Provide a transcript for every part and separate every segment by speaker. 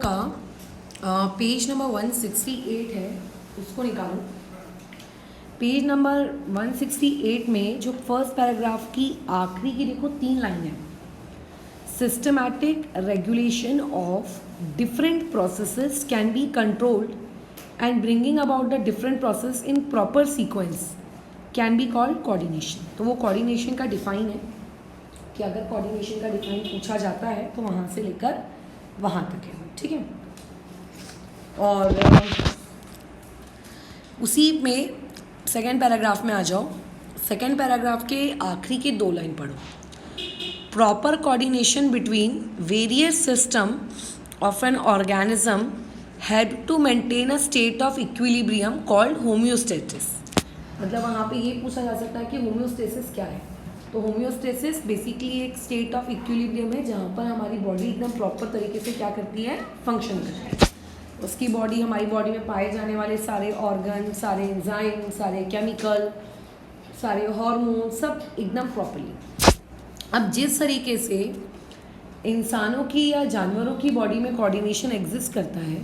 Speaker 1: का page number 168 है, उसको निकालो। पेज नंबर 168 में जो फर्स्ट पैराग्राफ की आखिरी की देखो 3 लाइन है। Systematic regulation of different processes can be controlled and bringing about the different process in proper sequence can be called coordination. तो वो कोऑर्डिनेशन का डिफाइन है कि अगर कोऑर्डिनेशन का डिफाइन पूछा जाता है तो वहाँ से लेकर वहाँ तक है, ठीक है। और उसी में सेकेंड पैराग्राफ में आ जाओ। सेकेंड पैराग्राफ के आखिरी के 2 लाइन पढ़ो। Proper coordination between various system of an organism had to maintain a state of equilibrium called homeostasis. मतलब वहाँ पे ये पूछा जा सकता है कि होम्योस्टेसिस क्या है। तो होम्योस्टेसिस बेसिकली एक स्टेट ऑफ इक्विलिब्रियम है जहाँ पर हमारी बॉडी एकदम प्रॉपर तरीके से क्या करती है, फंक्शन करती है। उसकी बॉडी, हमारी बॉडी में पाए जाने वाले सारे ऑर्गन, सारे एंजाइम, सारे केमिकल, सारे हार्मोन सब एकदम प्रॉपरली। अब जिस तरीके से इंसानों की या जानवरों की बॉडी में कोऑर्डिनेशन एग्जिस्ट करता है,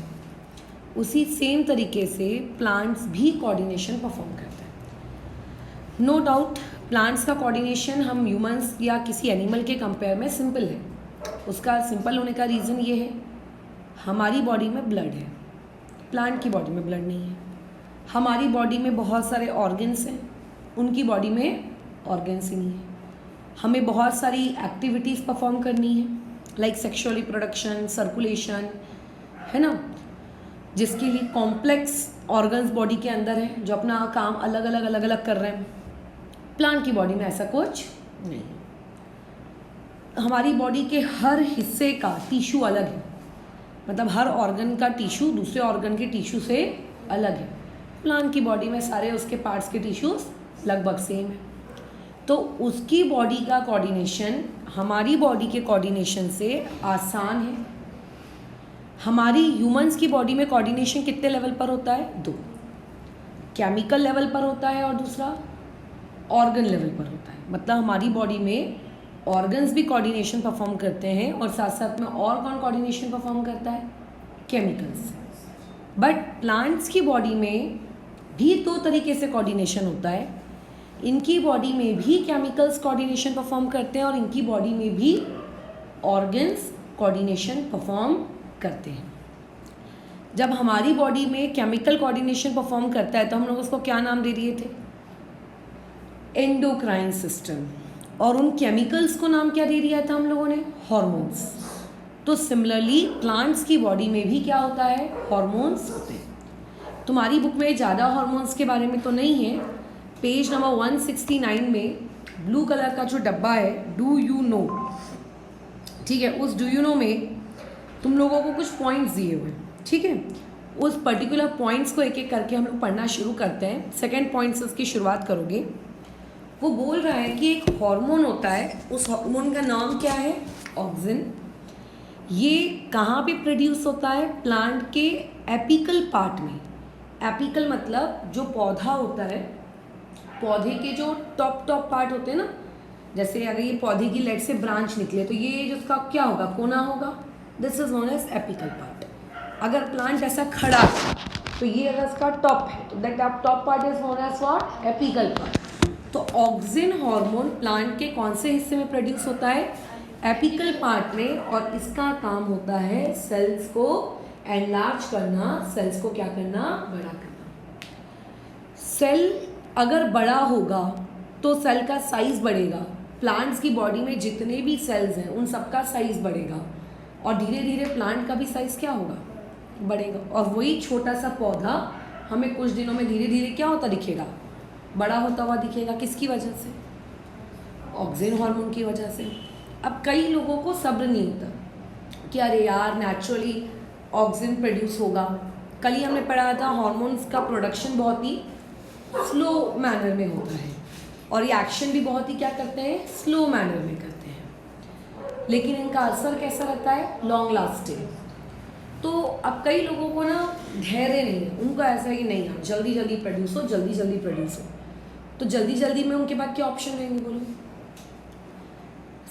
Speaker 1: उसी सेम तरीके से प्लांट्स भी कोऑर्डिनेशन परफॉर्म करते हैं। नो डाउट प्लांट्स का कोऑर्डिनेशन हम ह्यूमंस या किसी एनिमल के कंपेयर में सिंपल है। उसका सिंपल होने का रीज़न ये है, हमारी बॉडी में ब्लड है, प्लांट की बॉडी में ब्लड नहीं है। हमारी बॉडी में बहुत सारे ऑर्गन्स हैं, उनकी बॉडी में ऑर्गन्स ही नहीं है। हमें बहुत सारी एक्टिविटीज़ परफॉर्म करनी है, लाइक सेक्सुअल रिप्रोडक्शन, सर्कुलेशन, है ना, जिसके लिए कॉम्प्लेक्स ऑर्गन्स बॉडी के अंदर है जो अपना काम अलग अलग कर रहे हैं। प्लांट की बॉडी में ऐसा कुछ नहीं। हमारी बॉडी के हर हिस्से का टिश्यू अलग है, मतलब हर ऑर्गन का टिश्यू दूसरे ऑर्गन के टिश्यू से अलग है। प्लांट की बॉडी में सारे उसके पार्ट्स के टिश्यूज लगभग सेम है। तो उसकी बॉडी का कोऑर्डिनेशन हमारी बॉडी के कोऑर्डिनेशन से आसान है। हमारी ह्यूमंस की बॉडी में कोऑर्डिनेशन कितने लेवल पर होता है? 2, केमिकल लेवल पर होता है और दूसरा ऑर्गन लेवल पर होता है। मतलब हमारी बॉडी में ऑर्गन्स भी कोऑर्डिनेशन परफॉर्म करते हैं और साथ साथ में और कौन कोऑर्डिनेशन परफॉर्म करता है? केमिकल्स। बट प्लांट्स की बॉडी में भी 2 तरीके से कोऑर्डिनेशन होता है। इनकी बॉडी में भी केमिकल्स कोऑर्डिनेशन परफॉर्म करते हैं और इनकी बॉडी में भी ऑर्गन्स कोऑर्डिनेशन परफॉर्म करते हैं। जब हमारी बॉडी में केमिकल कोऑर्डिनेशन परफॉर्म करता है तो हम लोग उसको क्या नाम दे दिए थे? Endocrine system. और उन केमिकल्स को नाम क्या दे दिया था हम लोगों ने? हार्मोन्स। तो सिमिलरली प्लांट्स की बॉडी में भी क्या होता है? हार्मोन्स होते हैं। तुम्हारी बुक में ज़्यादा हार्मोन्स के बारे में तो नहीं है। पेज नंबर 169 में ब्लू कलर का जो डब्बा है, डू यू नो, ठीक है, उस डू यू नो में तुम लोगों को कुछ पॉइंट्स दिए हुए, ठीक है। उस पर्टिकुलर पॉइंट्स को एक एक करके हम लोग पढ़ना शुरू करते हैं। सेकेंड पॉइंट से उसकी शुरुआत करोगे। वो बोल रहा है कि एक हार्मोन होता है, उस हार्मोन का नाम क्या है? ऑक्सिन। ये कहाँ पे प्रोड्यूस होता है? प्लांट के एपिकल पार्ट में। एपिकल मतलब जो पौधा होता है, पौधे के जो टॉप पार्ट होते हैं ना, जैसे अगर ये पौधे की लेट से ब्रांच निकले तो ये जिसका क्या होगा? कोना होगा। This is known as apical part. अगर प्लांट ऐसा खड़ा है तो ये अगर इसका टॉप है तो that top part is known as what? Apical part. तो ऑक्सिन हार्मोन प्लांट के कौन से हिस्से में प्रोड्यूस होता है? एपिकल पार्ट में। और इसका काम होता है सेल्स को एनलार्ज करना, सेल्स को क्या करना? बड़ा करना। सेल अगर बड़ा होगा तो सेल का साइज बढ़ेगा। प्लांट्स की बॉडी में जितने भी सेल्स हैं उन सबका साइज बढ़ेगा और धीरे धीरे प्लांट का भी साइज क्या होगा? बढ़ेगा। और वही छोटा सा पौधा हमें कुछ दिनों में धीरे धीरे क्या होता दिखेगा? बड़ा होता हुआ दिखेगा। किसकी वजह से? ऑक्सिन हार्मोन की वजह से। अब कई लोगों को सब्र नहीं होता कि अरे यार नेचुरली ऑक्सिन प्रोड्यूस होगा। कल ही हमने पढ़ा था हार्मोन्स का प्रोडक्शन बहुत ही स्लो मैनर में होता है और ये एक्शन भी बहुत ही क्या करते हैं? स्लो मैनर में करते हैं, लेकिन इनका असर कैसा रहता है? Long lasting. तो अब कई लोगों को ना धैर्य नहीं है, उनको ऐसा है कि नहीं यार जल्दी जल्दी प्रोड्यूस हो, जल्दी जल्दी प्रोड्यूस हो। तो जल्दी जल्दी में उनके पास क्या ऑप्शन रहेंगे? बोलो।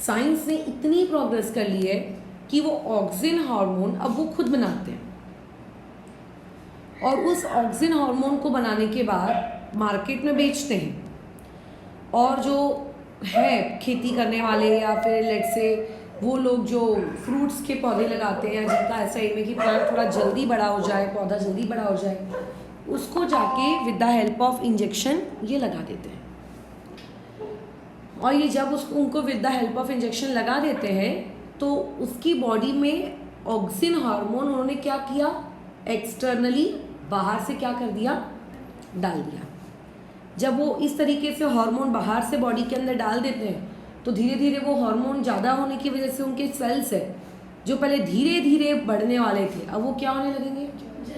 Speaker 1: साइंस ने इतनी प्रोग्रेस कर ली है कि वो ऑक्सिन हार्मोन अब वो खुद बनाते हैं, और उस ऑक्सिन हार्मोन को बनाने के बाद मार्केट में बेचते हैं। और जो है खेती करने वाले या फिर लेट से वो लोग जो फ्रूट्स के पौधे लगाते हैं, जिनका ऐसा एम है कि प्लांट थोड़ा जल्दी बड़ा हो जाए, पौधा जल्दी बड़ा हो जाए, उसको जाके with the help of injection ये लगा देते हैं। और ये जब उसको उनको with the help of injection लगा देते हैं तो उसकी बॉडी में ऑक्सिन हार्मोन उन्होंने क्या किया, एक्सटर्नली बाहर से क्या कर दिया, डाल दिया। जब वो इस तरीके से हार्मोन बाहर से बॉडी के अंदर डाल देते हैं तो धीरे धीरे वो हार्मोन ज़्यादा होने की वजह से उनके सेल्स है जो पहले धीरे धीरे बढ़ने वाले थे, अब वो क्या होने लगेंगे,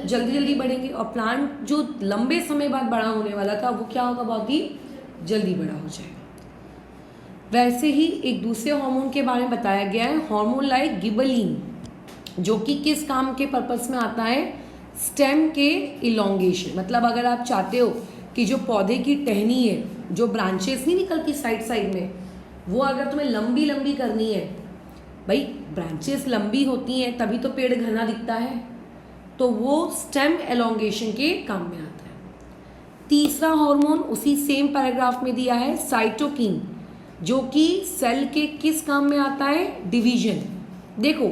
Speaker 1: जल्दी जल्दी बढ़ेंगे। और प्लांट जो लंबे समय बाद बड़ा होने वाला था वो क्या होगा, बहुत ही जल्दी बड़ा हो जाएगा। वैसे ही एक दूसरे हार्मोन के बारे में बताया गया है, हार्मोन लाइक गिबलिन, जो कि किस काम के पर्पस में आता है, स्टेम के इलोंगेशन। मतलब अगर आप चाहते हो कि जो पौधे की टहनी है, जो ब्रांचेस नहीं निकलती साइड साइड में, वो अगर तुम्हें लंबी लंबी करनी है, भाई ब्रांचेस लंबी होती हैं तभी तो पेड़ घना दिखता है, तो वो स्टेम एलोंगेशन के काम में आता है। तीसरा हार्मोन उसी सेम पैराग्राफ में दिया है, साइटोकिन, जो कि सेल के किस काम में आता है, डिवीजन। देखो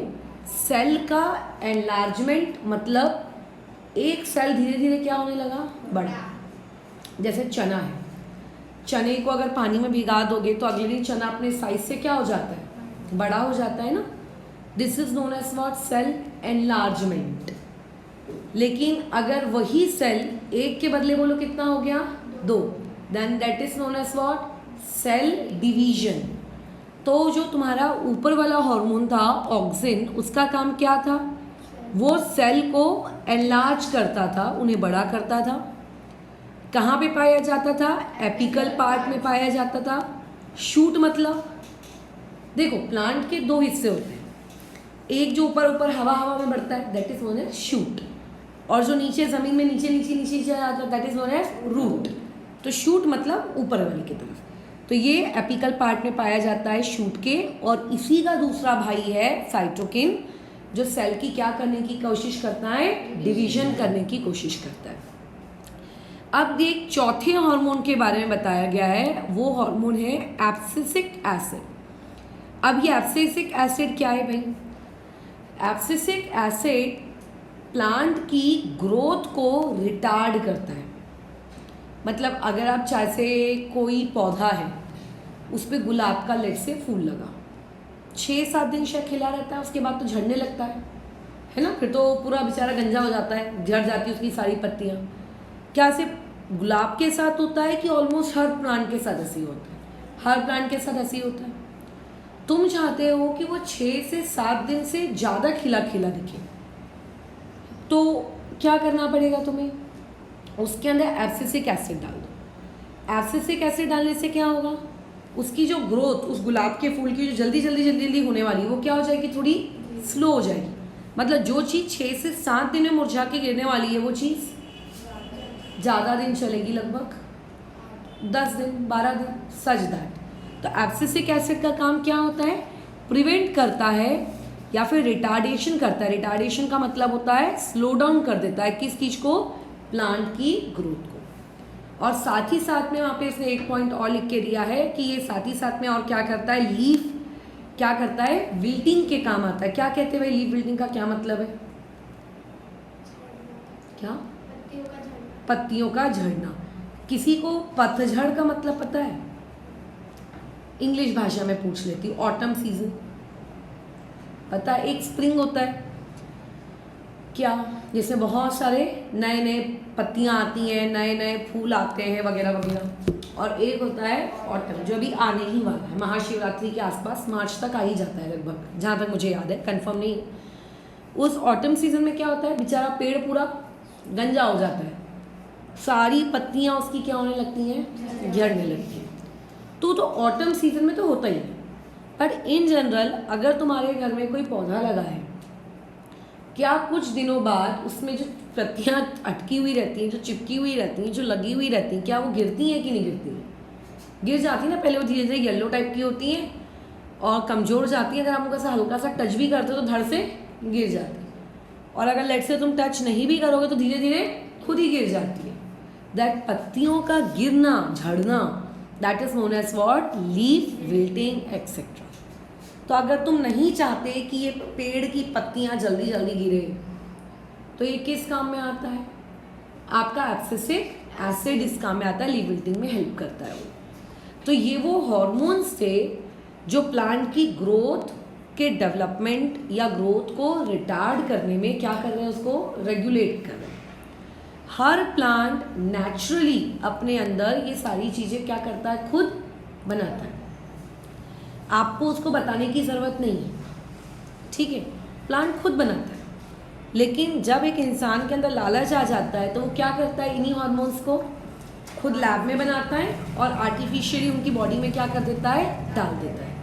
Speaker 1: सेल का एनलार्जमेंट मतलब एक सेल धीरे धीरे क्या होने लगा, बड़ा। जैसे चना है, चने को अगर पानी में भिगा दोगे तो अगले दिन चना अपने साइज से क्या हो जाता है, बड़ा हो जाता है ना। This is known as what, cell enlargement. लेकिन अगर वही सेल एक के बदले बोलो कितना हो गया, 2, then that is known as what, cell division. तो जो तुम्हारा ऊपर वाला हार्मोन था ऑक्सिन, उसका काम क्या था, वो सेल को एनलार्ज करता था, उन्हें बड़ा करता था। कहाँ पे पाया जाता था, एपिकल पार्ट में पाया जाता था। शूट मतलब देखो प्लांट के 2 हिस्से होते हैं, एक जो ऊपर ऊपर हवा हवा में बढ़ता है that is known as shoot, और जो नीचे जमीन में नीचे नीचे नीचे जाता है that is known as root. तो शूट मतलब ऊपर वाली की तरफ, तो ये एपिकल पार्ट में पाया जाता है शूट के। और इसी का दूसरा भाई है साइटोकिन, जो सेल की क्या करने की कोशिश करता है, डिवीजन करने की कोशिश करता है। अब एक चौथे हार्मोन के बारे में बताया गया है, वो हार्मोन है एब्सिसिक एसिड। अब ये एब्सिसिक एसिड क्या है भाई, एब्सिसिक एसिड प्लांट की ग्रोथ को रिटार्ड करता है। मतलब अगर आप जैसे कोई पौधा है, उस पर गुलाब का लेट से फूल लगा, 6-7 दिन शायद खिला रहता है, उसके बाद तो झड़ने लगता है ना, फिर तो पूरा बेचारा गंजा हो जाता है, झड़ जाती है उसकी सारी पत्तियाँ। क्या सिर्फ गुलाब के साथ होता है कि ऑलमोस्ट हर प्लांट के साथ ऐसे ही होता है, हर प्लांट के साथ ऐसे ही होता है। तुम चाहते हो कि वो 6 से 7 दिन से ज़्यादा खिला खिला दिखे, तो क्या करना पड़ेगा तुम्हें, उसके अंदर एब्सिसिक एसिड डाल दो। एब्सिसिक एसिड डालने से क्या होगा, उसकी जो ग्रोथ उस गुलाब के फूल की जो जल्दी जल्दी जल्दी जल्दी होने वाली है वो क्या हो जाएगी, थोड़ी स्लो हो जाएगी। मतलब जो चीज़ 6 से 7 दिन में मुरझा के गिरने वाली है वो चीज़ ज़्यादा दिन चलेगी, लगभग 10 दिन 12 दिन, सच दैट। तो एब्सिसिक एसिड का काम क्या होता है, प्रिवेंट करता है या फिर रिटार्डेशन करता है। रिटार्डेशन का मतलब होता है स्लो डाउन कर देता है, किस चीज़ को, प्लांट की ग्रोथ को। और साथ ही साथ में वहाँ पे इसने एक पॉइंट और लिख के दिया है कि ये साथ ही साथ में और क्या करता है, लीफ क्या करता है, विल्टिंग के काम आता है। क्या कहते हैं भाई, लीफ विल्टिंग का क्या मतलब है, क्या, पत्तियों का झड़ना। किसी को पतझड़ का मतलब पता है, इंग्लिश भाषा में पूछ लेती हूँ, ऑटम सीजन पता है, एक स्प्रिंग होता है क्या, जिसमें बहुत सारे नए नए पत्तियाँ आती हैं, नए नए फूल आते हैं वगैरह वगैरह। और एक होता है ऑटम, जो अभी आने ही वाला है, महाशिवरात्रि के आसपास मार्च तक आ ही जाता है लगभग, जहाँ तक मुझे याद है, कंफर्म नहीं। उस ऑटम सीजन में क्या होता है, बेचारा पेड़ पूरा गंजा हो जाता है, सारी पत्तियाँ उसकी क्या होने लगती हैं, झड़ने लगती हैं। तो ऑटम सीजन में तो होता ही है, पर इन जनरल अगर तुम्हारे घर में कोई पौधा लगा है, क्या कुछ दिनों बाद उसमें जो पत्तियाँ अटकी हुई रहती हैं, जो चिपकी हुई रहती हैं, जो लगी हुई रहती हैं, क्या वो गिरती हैं कि नहीं गिरती हैं, गिर जाती हैं ना। पहले वो धीरे धीरे येलो टाइप की होती हैं, और कमज़ोर जाती है, अगर आप उनका हल्का सा टच भी करते हो तो धड़ से गिर जाती है, और अगर लेट से तुम टच नहीं भी करोगे तो धीरे धीरे खुद ही गिर जाती है। दैट पत्तियों का गिरना, झड़ना, that is known as what, leaf wilting etcetera. तो अगर तुम नहीं चाहते कि ये पेड़ की पत्तियां जल्दी जल्दी गिरे, तो ये किस काम में आता है? आपका एब्सिसिक एसिड इस काम में आता है, लीफ विल्टिंग में हेल्प करता है वो। तो ये वो हॉर्मोन्स थे जो प्लांट की ग्रोथ के डेवलपमेंट या ग्रोथ को रिटार्ड करने में क्या कर रहे हैं, उसको रेगुलेट कर रहे हैं। हर प्लांट नेचुरली अपने अंदर ये सारी चीज़ें क्या करता है, खुद बनाता है, आपको उसको बताने की ज़रूरत नहीं है, ठीक है, प्लांट खुद बनाता है। लेकिन जब एक इंसान के अंदर लालच आ जाता है तो वो क्या करता है, इन्हीं हार्मोन्स को खुद लैब में बनाता है और आर्टिफिशियली उनकी बॉडी में क्या कर देता है, डाल देता है।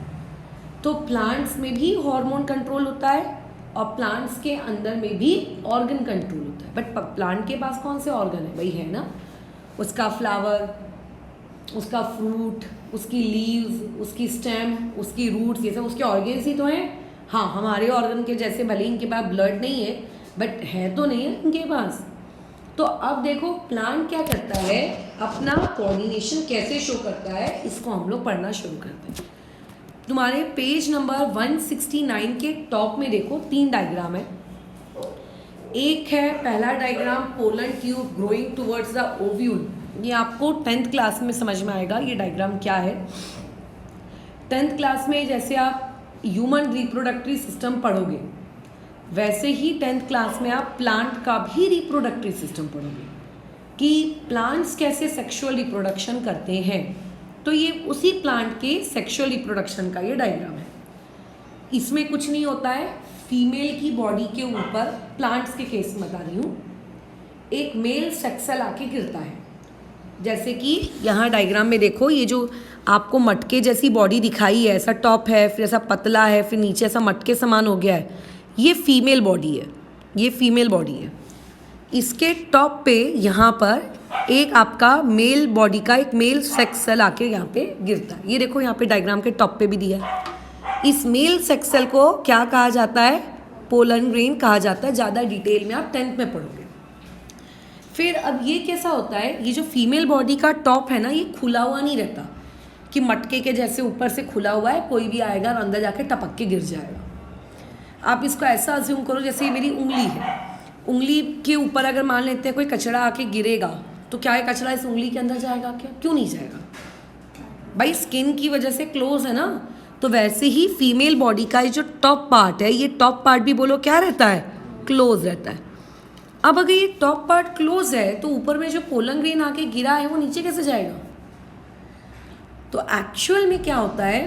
Speaker 1: तो प्लांट्स में भी हार्मोन कंट्रोल होता है और प्लांट्स के अंदर में भी ऑर्गन कंट्रोल होता है। बट प्लांट के पास कौन से ऑर्गन है भाई, है ना, उसका फ्लावर, उसका फ्रूट, उसकी लीव्स, उसकी स्टेम, उसकी रूट्स, ये सब उसके ऑर्गन्स ही तो हैं। हाँ, हमारे ऑर्गन के जैसे भले इनके पास ब्लड नहीं है, बट है तो नहीं है इनके पास। तो अब देखो प्लांट क्या करता है, अपना कोऑर्डिनेशन कैसे शो करता है, इसको हम लोग पढ़ना शुरू करते हैं। तुम्हारे पेज नंबर 169 के टॉप में देखो 3 डायग्राम है। एक है पहला diagram, pollen tube growing towards the ovule. ये आपको 10th क्लास में समझ में आएगा ये डायग्राम क्या है। 10th क्लास में जैसे आप ह्यूमन रिप्रोडक्टरी सिस्टम पढ़ोगे, वैसे ही 10th क्लास में आप प्लांट का भी रिप्रोडक्टरी सिस्टम पढ़ोगे कि प्लांट्स कैसे सेक्सुअल रिप्रोडक्शन करते हैं। तो ये उसी प्लांट के सेक्सुअल रिप्रोडक्शन का ये डायग्राम है। इसमें कुछ नहीं होता है, फीमेल की बॉडी के ऊपर, प्लांट्स के केस में बता रही हूँ, एक मेल सेक्स सेल आके गिरता है। जैसे कि यहाँ डायग्राम में देखो, ये जो आपको मटके जैसी बॉडी दिखाई है, ऐसा टॉप है, फिर ऐसा पतला है, फिर नीचे ऐसा मटके समान हो गया है, ये फीमेल बॉडी है, ये फीमेल बॉडी है। इसके टॉप पे यहाँ पर एक आपका मेल बॉडी का एक मेल सेक्स सेल आके यहाँ पे गिरता है। ये देखो यहाँ पे डायग्राम के टॉप पे भी दिया है। इस मेल सेक्स सेल को क्या कहा जाता है, पोलन ग्रेन कहा जाता है। ज़्यादा डिटेल में आप 10th में पढ़ोगे। फिर अब ये कैसा होता है, ये जो फीमेल बॉडी का टॉप है ना, ये खुला हुआ नहीं रहता कि मटके के जैसे ऊपर से खुला हुआ है, कोई भी आएगा और अंदर जाके टपक के गिर जाएगा। आप इसको ऐसा अज्यूम करो जैसे ये मेरी उंगली है, उंगली के ऊपर अगर मान लेते हैं कोई कचरा आके गिरेगा, तो क्या है, कचरा इस उंगली के अंदर जाएगा क्या? क्यों नहीं जाएगा भाई, स्किन की वजह से क्लोज है ना। तो वैसे ही फीमेल बॉडी का ये जो टॉप पार्ट है, ये टॉप पार्ट भी बोलो क्या रहता है, क्लोज रहता है। अब अगर ये टॉप पार्ट क्लोज है तो ऊपर में जो पोलन ग्रेन आके गिरा है वो नीचे कैसे जाएगा? तो एक्चुअल में क्या होता है,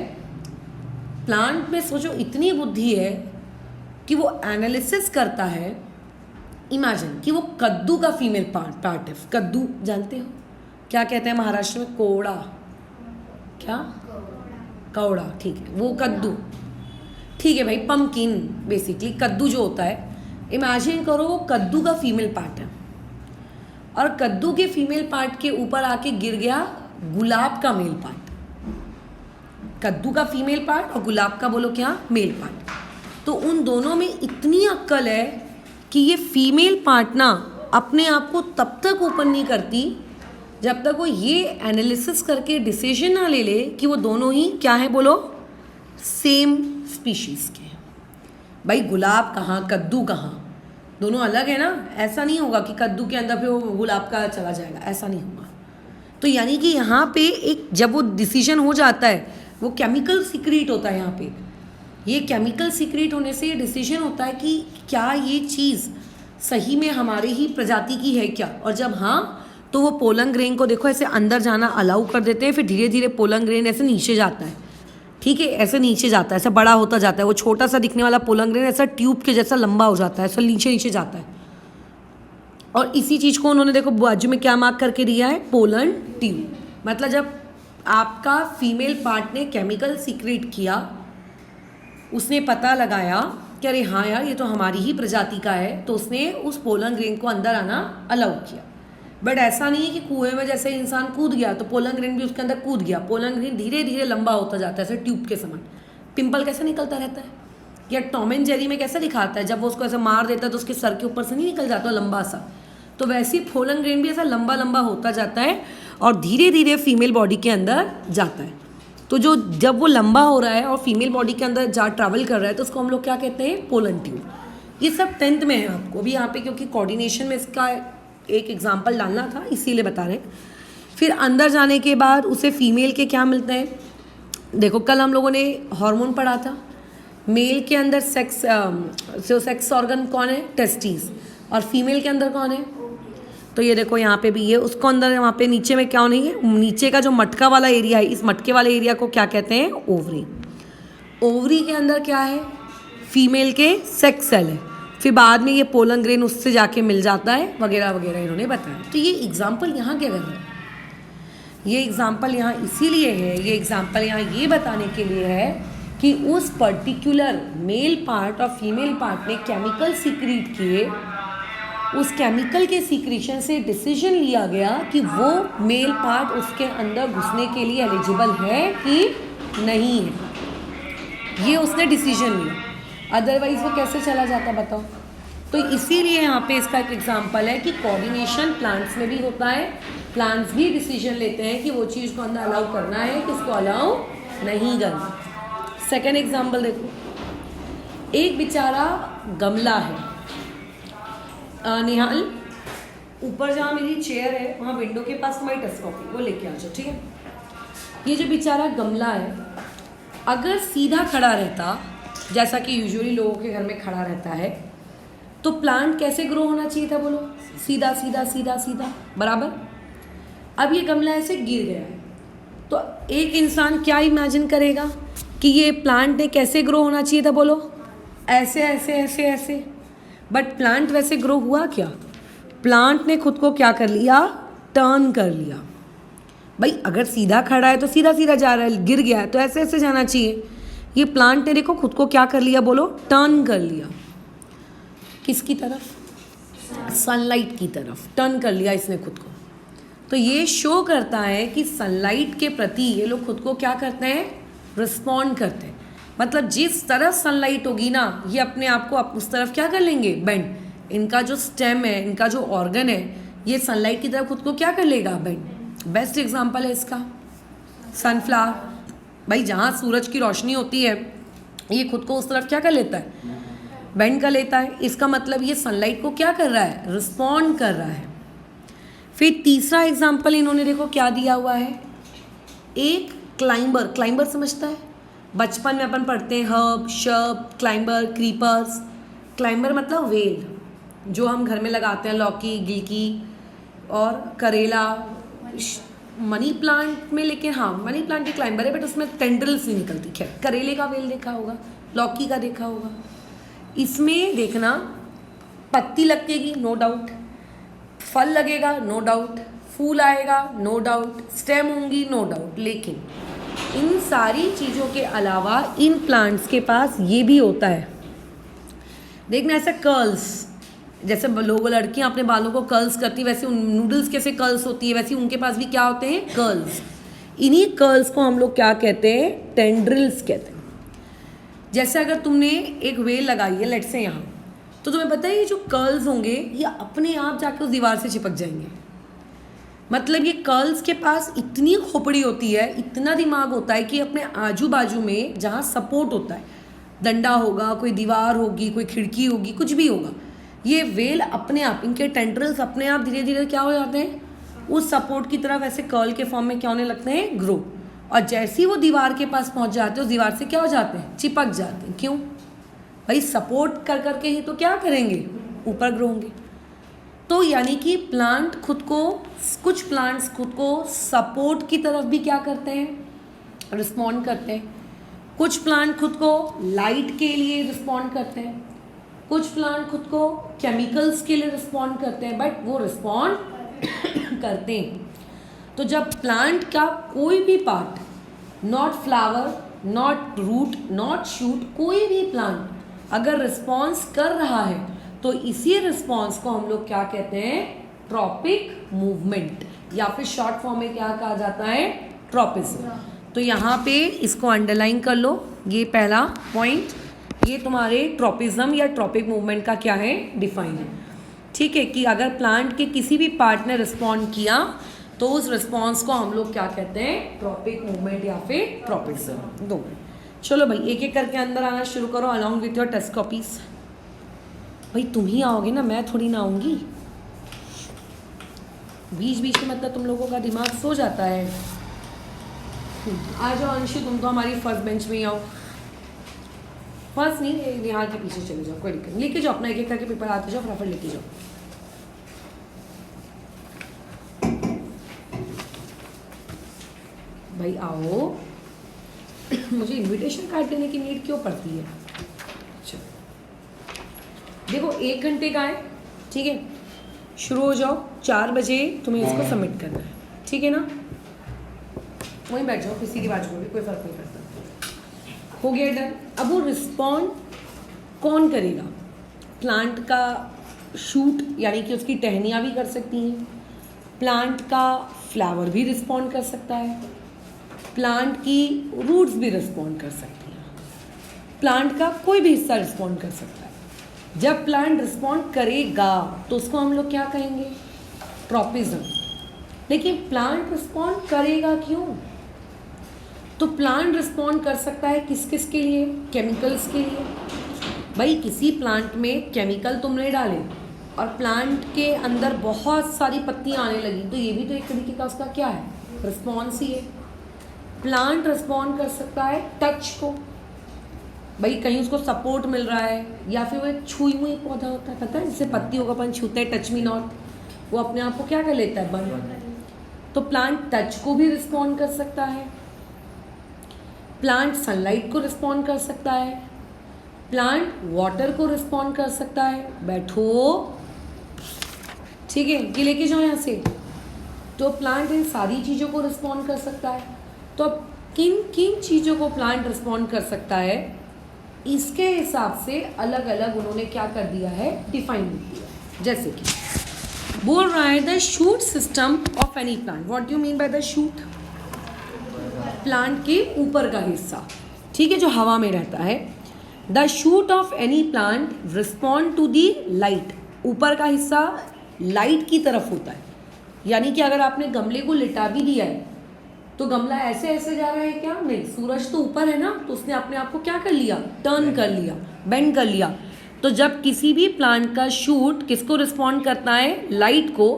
Speaker 1: प्लांट में सोचो इतनी बुद्धि है कि वो एनालिसिस करता है। इमेजिन कि वो कद्दू का फीमेल पार्ट है। कद्दू जानते हो क्या कहते हैं महाराष्ट्र में? कोड़ा, क्या कौड़ा, ठीक है, वो कद्दू, ठीक है भाई, पम्पकिन बेसिकली कद्दू जो होता है। इमेजिन करो वो कद्दू का फीमेल पार्ट है और कद्दू के फीमेल पार्ट के ऊपर आके गिर गया गुलाब का मेल पार्ट। कद्दू का फीमेल पार्ट और गुलाब का बोलो क्या, मेल पार्ट। तो उन दोनों में इतनी अक्ल है कि ये फीमेल पार्ट ना अपने आप को तब तक ओपन नहीं करती जब तक वो ये एनालिसिस करके डिसीजन ना ले ले कि वो दोनों ही क्या है, बोलो सेम स्पीशीज़ के हैं। भाई गुलाब कहाँ, कद्दू कहाँ, दोनों अलग है ना। ऐसा नहीं होगा कि कद्दू के अंदर फिर वो गुलाब का चला जाएगा, ऐसा नहीं होगा। तो यानी कि यहाँ पे एक जब वो डिसीजन हो जाता है, वो केमिकल सीक्रेट होता है यहाँ पे। ये केमिकल सीक्रेट होने से ये डिसीजन होता है कि क्या ये चीज़ सही में हमारे ही प्रजाति की है क्या। और जब हाँ, तो वो पोलन ग्रेन को देखो ऐसे अंदर जाना अलाउ कर देते हैं। फिर धीरे धीरे पोलन ग्रेन ऐसे नीचे जाता है, ठीक है, ऐसे नीचे जाता है, ऐसा बड़ा होता जाता है। वो छोटा सा दिखने वाला पोलन ग्रेन ऐसा ट्यूब के जैसा लंबा हो जाता है, ऐसा नीचे नीचे जाता है। और इसी चीज़ को उन्होंने देखो बाजू में क्या मार्क करके दिया है, पोलन ट्यूब। मतलब जब आपका फीमेल पार्ट ने केमिकल सीक्रेट किया, उसने पता लगाया कि अरे हाँ यार ये तो हमारी ही प्रजाति का है, तो उसने उस पोलन ग्रेन को अंदर आना अलाउ किया। बट ऐसा नहीं है कि कुएं में जैसे इंसान कूद गया तो पोलन ग्रेन भी उसके अंदर कूद गया। पोलन ग्रेन धीरे धीरे लंबा होता जाता है ऐसे ट्यूब के समान। पिंपल कैसे निकलता रहता है, या टॉम एंड जेरी में कैसा दिखाता है, जब वो उसको ऐसे मार देता है तो उसके सर के ऊपर से नहीं निकल जाता लंबा सा, तो वैसे ही पोलन ग्रेन भी ऐसा लंबा लंबा होता जाता है और धीरे धीरे फीमेल बॉडी के अंदर जाता है। तो जो जब वो लंबा हो रहा है और फीमेल बॉडी के अंदर ट्रैवल कर रहा है तो उसको हम लोग क्या कहते हैं, पोलन ट्यूब। ये सब 10th में है आपको भी यहाँ पे, क्योंकि कोऑर्डिनेशन में इसका एक एग्जाम्पल डालना था इसीलिए बता रहे हैं। फिर अंदर जाने के बाद उसे फीमेल के क्या मिलते हैं, देखो कल हम लोगों ने हार्मोन पढ़ा था। मेल के अंदर सेक्स ऑर्गन कौन है, टेस्टिस, और फीमेल के अंदर कौन है, तो ये देखो यहाँ पे भी ये उसको अंदर, वहाँ पे नीचे में क्या नहीं है, नीचे का जो मटका वाला एरिया है, इस मटके वाले एरिया को क्या कहते हैं, ओवरी। ओवरी के अंदर क्या है, फीमेल के सेक्स सेल है, फिर बाद में ये पोलन ग्रेन उससे जाके मिल जाता है वगैरह वगैरह इन्होंने बताया। तो ये एग्जाम्पल यहाँ क्या कर रहे हैं, ये एग्जाम्पल यहाँ इसीलिए है, ये एग्जाम्पल यहाँ ये बताने के लिए है कि उस पर्टिकुलर मेल पार्ट और फीमेल पार्ट ने केमिकल सीक्रेट किए, उस केमिकल के सीक्रेशन से डिसीजन लिया गया कि वो मेल पार्ट उसके अंदर घुसने के लिए एलिजिबल है कि नहीं है, ये उसने डिसीजन लिया, अदरवाइज वो कैसे चला जाता बताओ। तो इसीलिए यहाँ पे इसका एक एग्जांपल है कि कोऑर्डिनेशन प्लांट्स में भी होता है, प्लांट्स भी डिसीजन लेते हैं कि वो चीज़ को अंदर अलाउ करना है, किसको अलाउ नहीं करना। सेकेंड एग्जाम्पल देखो, एक बेचारा गमला है, निहाल ऊपर जहाँ मेरी चेयर है वहाँ विंडो के पास तुम्हारी टच कॉपी वो लेके आ जाओ, ठीक है। ये जो बेचारा गमला है अगर सीधा खड़ा रहता, जैसा कि यूजुअली लोगों के घर में खड़ा रहता है, तो प्लांट कैसे ग्रो होना चाहिए था बोलो, सीधा सीधा सीधा सीधा बराबर। अब ये गमला ऐसे गिर गया है, तो एक इंसान क्या इमेजिन करेगा कि ये प्लांट ने कैसे ग्रो होना चाहिए था बोलो, ऐसे ऐसे ऐसे ऐसे। बट प्लांट वैसे ग्रो हुआ क्या, प्लांट ने खुद को क्या कर लिया, टर्न कर लिया। भाई अगर सीधा खड़ा है तो सीधा सीधा जा रहा है, गिर गया है तो ऐसे ऐसे जाना चाहिए। ये प्लांट ने देखो खुद को क्या कर लिया बोलो, टर्न कर लिया, किसकी तरफ, सनलाइट की तरफ टर्न कर लिया इसने खुद को। तो ये शो करता है कि सनलाइट के प्रति ये लोग खुद को क्या करते हैं, रिस्पॉन्ड करते हैं। मतलब जिस तरफ सनलाइट होगी ना, ये अपने आप को उस तरफ क्या कर लेंगे, बेंड। इनका जो स्टेम है, इनका जो ऑर्गन है, ये सनलाइट की तरफ खुद को क्या कर लेगा, बेंड। बेस्ट एग्जांपल है इसका सनफ्लावर। भाई जहाँ सूरज की रोशनी होती है ये खुद को उस तरफ क्या कर लेता है, बेंड कर लेता है। इसका मतलब ये सनलाइट को क्या कर रहा है, रिस्पॉन्ड कर रहा है। फिर तीसरा एग्जांपल इन्होंने देखो क्या दिया हुआ है, एक क्लाइंबर। क्लाइंबर समझता है, बचपन में अपन पढ़ते हैं herb, shrub, climber, creepers. Climber मतलब वेल, जो हम घर में लगाते हैं, लौकी, गिलकी और करेला, मनी प्लांट में। लेकिन हाँ, मनी प्लांट भी क्लाइंबर है बट उसमें टेंड्रिल्स नहीं निकलती। खैर, करेले का वेल देखा होगा, लौकी का देखा होगा। इसमें देखना पत्ती लगेगी, नो डाउट, फल लगेगा, नो डाउट, फूल आएगा, नो डाउट, स्टेम होंगी, नो डाउट। लेकिन इन सारी चीज़ों के अलावा इन प्लांट्स के पास ये भी होता है, देखना ऐसे कर्ल्स, जैसे लोग लड़कियां अपने बालों को कर्ल्स करती, वैसे नूडल्स कैसे कर्ल्स होती है, वैसे उनके पास भी क्या होते हैं, कर्ल्स। इन्हीं कर्ल्स को हम लोग क्या कहते हैं, टेंड्रिल्स कहते हैं। जैसे अगर तुमने एक वेल लगाई है लेट्स से यहाँ, तो तुम्हें पता है ये जो कर्ल्स होंगे ये अपने आप जाकर उस दीवार से चिपक जाएंगे। मतलब ये कर्ल्स के पास इतनी खोपड़ी होती है, इतना दिमाग होता है कि अपने आजू बाजू में जहाँ सपोर्ट होता है, डंडा होगा, कोई दीवार होगी, कोई खिड़की होगी, कुछ भी होगा, ये वेल अपने आप, इनके टेंड्रिल्स अपने आप धीरे धीरे क्या हो जाते हैं, उस सपोर्ट की तरफ ऐसे कर्ल के फॉर्म में क्या होने लगते हैं, ग्रो। और जैसे ही वो दीवार के पास पहुंच जाते हैं, उस दीवार से क्या हो जाते हैं, चिपक जाते हैं। क्यों भाई, सपोर्ट कर करके ही तो क्या करेंगे, ऊपर ग्रो होंगे। तो यानी कि प्लांट खुद को, कुछ प्लांट्स खुद को सपोर्ट की तरफ भी क्या करते हैं, रिस्पॉन्ड करते हैं। कुछ प्लांट खुद को लाइट के लिए रिस्पॉन्ड करते हैं, कुछ प्लांट खुद को केमिकल्स के लिए रिस्पॉन्ड करते हैं, बट वो रिस्पॉन्ड करते हैं। तो जब प्लांट का कोई भी part, not flower, not root, not shoot, कोई भी प्लांट अगर रिस्पॉन्स कर रहा है तो इसी रिस्पॉन्स को हम लोग क्या कहते हैं, ट्रॉपिक मूवमेंट, या फिर शॉर्ट फॉर्म में क्या कहा जाता है, ट्रॉपिज्म। तो यहाँ पे इसको अंडरलाइन कर लो, ये पहला पॉइंट, ये तुम्हारे ट्रॉपिज्म या ट्रॉपिक मूवमेंट का क्या है, डिफाइन है। ठीक है, कि अगर प्लांट के किसी भी पार्ट ने रिस्पॉन्ड किया तो उस रिस्पॉन्स को हम लोग क्या कहते हैं, ट्रॉपिक मूवमेंट या फिर ट्रॉपिज्म। 2 मिनट, चलो भाई एक एक करके अंदर आना शुरू करो along with your test copies. भाई तुम ही आओगे ना, मैं थोड़ी ना आऊँगी। बीच बीच में मतलब तुम लोगों का दिमाग सो जाता है। आ जाओ अंशु, तुम तो हमारी फर्स्ट बेंच में ही आओ। फर्स्ट नहीं, यहाँ के पीछे चले जाओ, कोई दिक्कत नहीं। लेके जाओ अपना एक एक करके पेपर आते जाओ, फटाफट लेके जाओ। भाई आओ मुझे इनविटेशन कार्ड देने की नीड क्यों पड़ती है। चलो देखो 1 घंटे का है, ठीक है, शुरू हो जाओ। 4 बजे तुम्हें इसको सबमिट करना है, ठीक है ना। वहीं बैठ जाओ, किसी की बात बोले कोई फर्क नहीं पड़ता। हो गया डन। अब वो रिस्पॉन्ड कौन करेगा, प्लांट का शूट यानी कि उसकी टहनियाँ भी कर सकती हैं, प्लांट का फ्लावर भी रिस्पॉन्ड कर सकता है, प्लांट की रूट्स भी रिस्पॉन्ड कर सकती हैं, प्लांट का कोई भी हिस्सा रिस्पॉन्ड कर सकता है। जब प्लांट रिस्पॉन्ड करेगा तो उसको हम लोग क्या कहेंगे, ट्रॉपिज्म। लेकिन प्लांट रिस्पॉन्ड करेगा क्यों, तो प्लांट रिस्पॉन्ड कर सकता है किस किस के लिए, केमिकल्स के लिए। भाई किसी प्लांट में केमिकल तुमने डाले और प्लांट के अंदर बहुत सारी पत्तियां आने लगी, तो ये भी तो एक तरीके का उसका क्या है, रिस्पॉन्स ही है। प्लांट रिस्पॉन्ड कर सकता है टच को, भाई कहीं उसको सपोर्ट मिल रहा है, या फिर वो एक छुई हुई पौधा होता है, पता है, जिससे पत्तियों का अपन छूते हैं, टच मी नॉट, वो अपने आप को क्या कर लेता है, बंद। तो प्लांट टच को भी रिस्पॉन्ड कर सकता है, प्लांट सनलाइट को रिस्पॉन्ड कर सकता है, प्लांट वाटर को रिस्पॉन्ड कर सकता है। बैठो, ठीक है, ये लेके जाओ यहाँ से। तो प्लांट इन सारी चीज़ों को रिस्पॉन्ड कर सकता है। तो अब किन किन चीज़ों को प्लांट रिस्पॉन्ड कर सकता है, इसके हिसाब से अलग अलग उन्होंने क्या कर दिया है, डिफाइन किया। जैसे कि बोल रहा है the shoot system of any plant. What do mean by the shoot, plant के ऊपर का हिस्सा, ठीक है, जो हवा में रहता है। The shoot of any plant respond to the light, ऊपर का हिस्सा लाइट की तरफ होता है। यानी कि अगर आपने गमले को लिटा भी दिया है तो गमला ऐसे ऐसे जा रहा है क्या, नहीं, सूरज तो ऊपर है ना, तो उसने अपने आप को क्या कर लिया, टर्न कर लिया, बेंड कर लिया। तो जब किसी भी प्लांट का शूट किसको रिस्पॉन्ड करता है, लाइट को,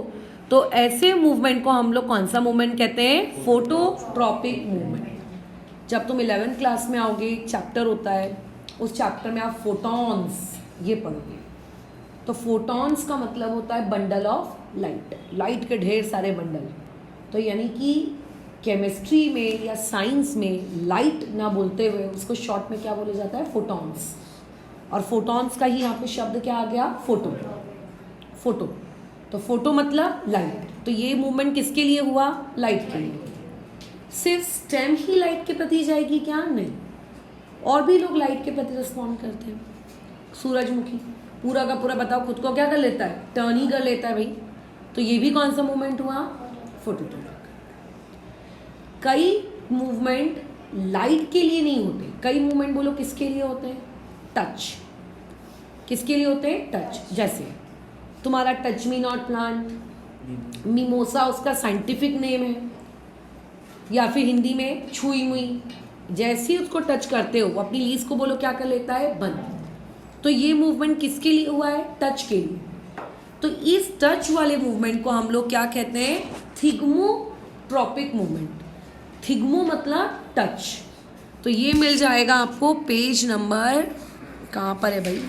Speaker 1: तो ऐसे मूवमेंट को हम लोग कौन सा मूवमेंट कहते हैं, फोटोट्रॉपिक मूवमेंट। जब तुम 11th क्लास में आओगे, एक चैप्टर होता है, उस चैप्टर में आप फोटॉन्स ये पढ़ोगे। तो फोटॉन्स का मतलब होता है बंडल ऑफ लाइट, लाइट के ढेर सारे बंडल। तो यानी कि केमिस्ट्री में या साइंस में लाइट ना बोलते हुए उसको शॉर्ट में क्या बोला जाता है, फोटॉन्स। और फोटॉन्स का ही यहाँ पे शब्द क्या आ गया, फोटो। फोटो, तो फोटो मतलब लाइट। तो ये मूवमेंट किसके लिए हुआ, लाइट के लिए। सिर्फ स्टेम ही लाइट के प्रति जाएगी क्या, नहीं, और भी लोग लाइट के प्रति रिस्पॉन्ड करते हैं। सूरजमुखी पूरा का पूरा बताओ खुद को क्या कर लेता है, टर्न ही कर लेता है भाई। तो ये भी कौन सा मूवमेंट हुआ, फोटोट्रॉपिक। कई मूवमेंट लाइट के लिए नहीं होते, कई मूवमेंट बोलो किसके लिए होते हैं, टच। किसके लिए होते हैं, टच। जैसे तुम्हारा touch me not plant, mimosa उसका साइंटिफिक नेम है, या फिर हिंदी में छुई मुई। जैसे ही उसको टच करते हो अपनी लीज को बोलो क्या कर लेता है, बंद। तो ये मूवमेंट किसके लिए हुआ है, टच के लिए। तो इस टच वाले मूवमेंट को हम लोग क्या कहते हैं, थिग्मोट्रॉपिक मूवमेंट। थिग्मो मतलब टच। तो ये मिल जाएगा आपको पेज नंबर, कहाँ पर है भाई,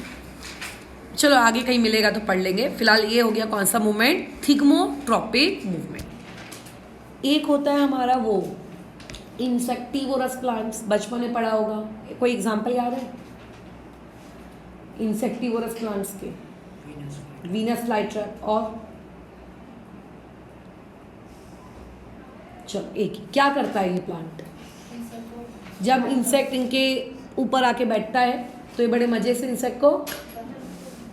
Speaker 1: चलो आगे कहीं मिलेगा तो पढ़ लेंगे। फिलहाल ये हो गया कौन सा मूवमेंट, थिग्मोट्रॉपिक मूवमेंट। एक होता है हमारा वो इंसेक्टिवोरस प्लांट्स, बचपन में पढ़ा होगा, कोई एग्जांपल याद है इंसेक्टिवोरस प्लांट्स के, वीनस फ्लाईट्रैप। और चलो एक ही, क्या करता है ये प्लांट, जब इंसेक्ट इनके ऊपर आके बैठता है तो ये बड़े मजे से इंसेक्ट को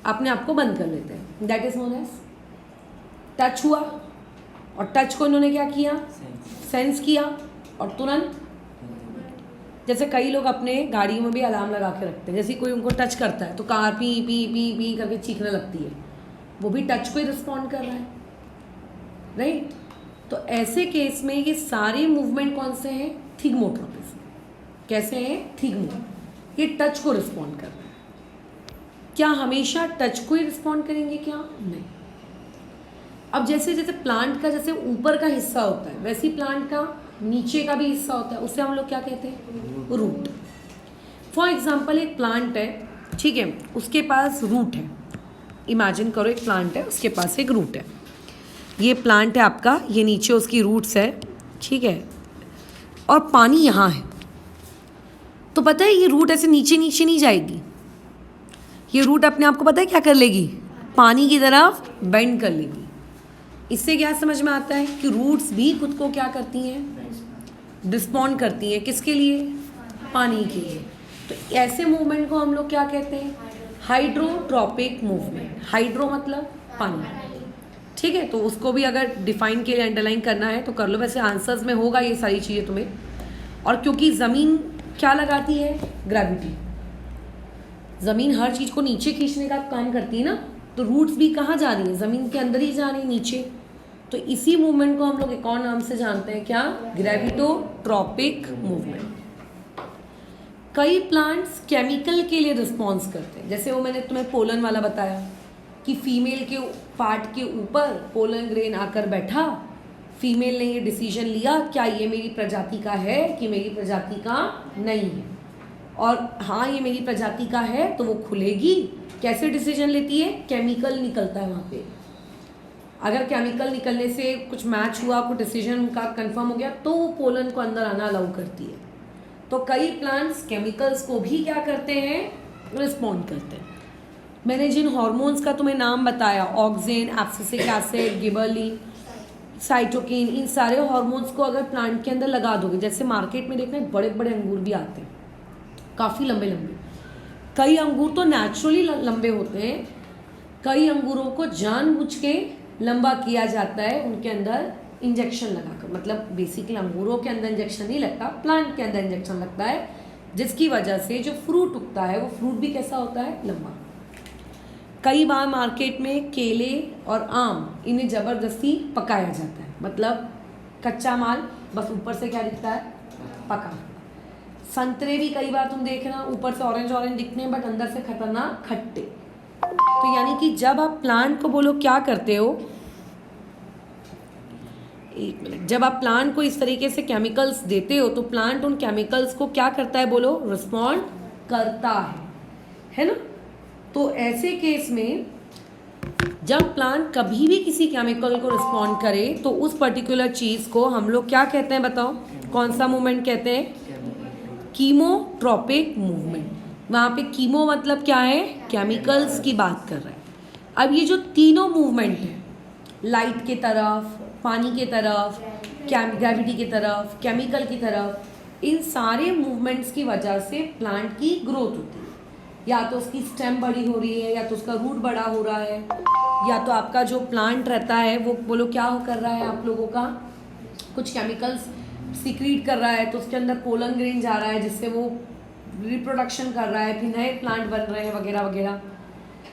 Speaker 1: अपने आप को बंद कर लेते हैं। That is known as touch हुआ, और टच को इन्होंने क्या किया, सेंस किया, और तुरंत जैसे कई लोग अपने गाड़ियों में भी अलार्म लगा के रखते हैं, जैसे कोई उनको टच करता है तो car P P P P करके चीखने लगती है, वो भी टच को ही रिस्पॉन्ड कर रहा है, राइट। तो ऐसे केस में ये सारे मूवमेंट कौन से हैं? थिगमोट्रोपिज्म। कैसे हैं? थिगमो, ये टच को रिस्पॉन्ड कर रहे हैं। क्या हमेशा टच को ही रिस्पॉन्ड करेंगे? क्या नहीं। अब जैसे जैसे प्लांट का जैसे ऊपर का हिस्सा होता है, वैसे ही प्लांट का नीचे का भी हिस्सा होता है, उससे हम लोग क्या कहते हैं? रूट। फॉर एग्जाम्पल एक प्लांट है, ठीक है, उसके पास रूट है। इमेजिन करो एक प्लांट है, उसके पास एक रूट है। ये प्लांट है आपका, ये नीचे उसकी रूट्स है, ठीक है, और पानी यहाँ है। तो पता है ये रूट ऐसे नीचे नीचे नहीं जाएगी, ये रूट अपने आप को पता है क्या कर लेगी? पानी की तरफ बेंड कर लेगी। इससे क्या समझ में आता है कि रूट्स भी खुद को क्या करती हैं? रिस्पॉन्ड करती हैं। किसके लिए? पानी के लिए। तो ऐसे मूवमेंट को हम लोग क्या कहते हैं? Hydrotropic movement. हाइड्रो मतलब पानी, ठीक है। तो उसको भी अगर डिफाइन के लिए अंडरलाइन करना है तो कर लो, वैसे आंसर्स में होगा ये सारी चीज़ें तुम्हें। और क्योंकि ज़मीन क्या लगाती है? ग्रेविटी। ज़मीन हर चीज़ को नीचे खींचने का काम करती है ना, तो रूट्स भी कहाँ जा रही हैं? ज़मीन के अंदर ही जा रही है, नीचे। तो इसी मूवमेंट को हम लोग एक और नाम से जानते हैं, क्या? ग्रेविटोट्रॉपिक मूवमेंट। कई प्लांट्स केमिकल के लिए रिस्पॉन्स करते हैं, जैसे वो मैंने तुम्हें पोलन वाला बताया कि फीमेल के पार्ट के ऊपर पोलन ग्रेन आकर बैठा, फीमेल ने ये डिसीजन लिया क्या ये मेरी प्रजाति का है कि मेरी प्रजाति का नहीं है, और हाँ ये मेरी प्रजाति का है तो वो खुलेगी। कैसे डिसीजन लेती है? केमिकल निकलता है वहाँ पे। अगर केमिकल निकलने से कुछ मैच हुआ, कुछ डिसीजन उनका कंफर्म हो गया, तो वो पोलन को अंदर आना अलाउ करती है। तो कई प्लांट्स केमिकल्स को भी क्या करते हैं? रिस्पॉन्ड करते हैं। मैंने जिन हार्मोन्स का तुम्हें नाम बताया, auxin, abscisic acid, gibberellin, cytokinin, इन सारे हार्मोन्स को अगर प्लांट के अंदर लगा दोगे, जैसे मार्केट में देखना बड़े बड़े अंगूर भी आते हैं, काफ़ी लंबे लंबे। कई अंगूर तो नेचुरली लंबे होते हैं, कई अंगूरों को जानबूझ के लंबा किया जाता है उनके अंदर इंजेक्शन लगाकर। मतलब बेसिकली अंगूरों के अंदर इंजेक्शन नहीं लगता, प्लांट के अंदर इंजेक्शन लगता है, जिसकी वजह से जो फ्रूट उगता है वो फ्रूट भी कैसा होता है? लंबा। कई बार मार्केट में केले और आम, इन्हें ज़बरदस्ती पकाया जाता है, मतलब कच्चा माल बस ऊपर से क्या दिखता है? पका। संतरे भी कई बार तुम देखना ऊपर से ऑरेंज ऑरेंज दिखते हैं बट अंदर से खतरनाक खट्टे। तो यानी कि जब आप प्लांट को बोलो क्या करते हो, एक मिनट, जब आप प्लांट को इस तरीके से केमिकल्स देते हो तो प्लांट उन केमिकल्स को क्या करता है? बोलो, रिस्पॉन्ड करता है ना। तो ऐसे केस में जब प्लांट कभी भी किसी केमिकल को रिस्पॉन्ड करे तो उस पर्टिकुलर चीज़ को हम लोग क्या कहते हैं? बताओ, कौन सा मूवमेंट कहते हैं? Chemotropic movement. वहाँ पे कीमो मतलब क्या है? केमिकल्स की बात कर रहा है। अब ये जो तीनों मूवमेंट है, लाइट के तरफ, पानी के तरफ, ग्रेविटी की तरफ, केमिकल की तरफ, इन सारे मूवमेंट्स की वजह से प्लांट की ग्रोथ होती है। या तो उसकी स्टेम बड़ी हो रही है, या तो उसका रूट बड़ा हो रहा है, या तो आपका जो प्लांट रहता है वो बोलो क्या हो कर रहा है आप लोगों का? कुछ केमिकल्स सीक्रेट कर रहा है, तो उसके अंदर पोलन ग्रेन जा रहा है जिससे वो रिप्रोडक्शन कर रहा है, फिर नए प्लांट बन रहे हैं वगैरह वगैरह।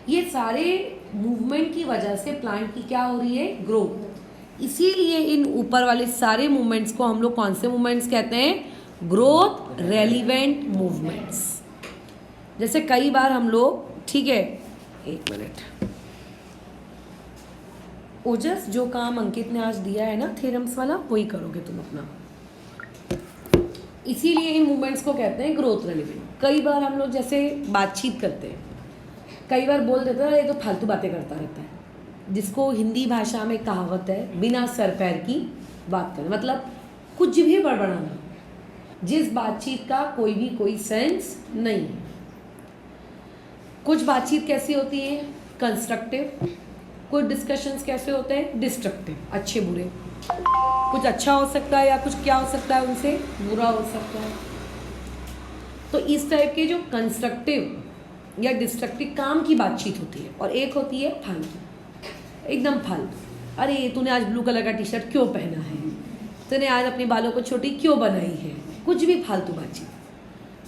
Speaker 1: ये सारे मूवमेंट की वजह से प्लांट की क्या हो रही है? ग्रोथ। इसीलिए इन ऊपर वाले सारे मूवमेंट्स को हम लोग कौन से मूवमेंट्स कहते हैं? Growth relevant movements. जैसे कई बार हम लोग, ठीक है, एक मिनट, ओजस जो काम अंकित ने आज दिया है ना थ्योरम्स वाला, वही करोगे तुम अपना। इसीलिए इन मूवमेंट्स को कहते हैं ग्रोथ रेलिवेंट। कई बार हम लोग जैसे बातचीत करते हैं, कई बार बोल देते हैं ये तो फालतू बातें करता रहता है, जिसको हिंदी भाषा में कहावत है बिना सर पैर की बात करें, मतलब कुछ भी बड़बड़ाना, जिस बातचीत का कोई सेंस नहीं है। कुछ बातचीत कैसी होती है? कंस्ट्रक्टिव। कुछ डिस्कशंस कैसे होते हैं? डिस्ट्रक्टिव, अच्छे बुरे। कुछ अच्छा हो सकता है या कुछ क्या हो सकता है उनसे? बुरा हो सकता है। तो इस टाइप के जो कंस्ट्रक्टिव या डिस्ट्रक्टिव काम की बातचीत होती है, और एक होती है फालतू, एकदम फालतू। अरे तूने आज ब्लू कलर का टी शर्ट क्यों पहना है? तूने आज अपने बालों को छोटी क्यों बनाई है? कुछ भी फालतू बातचीत।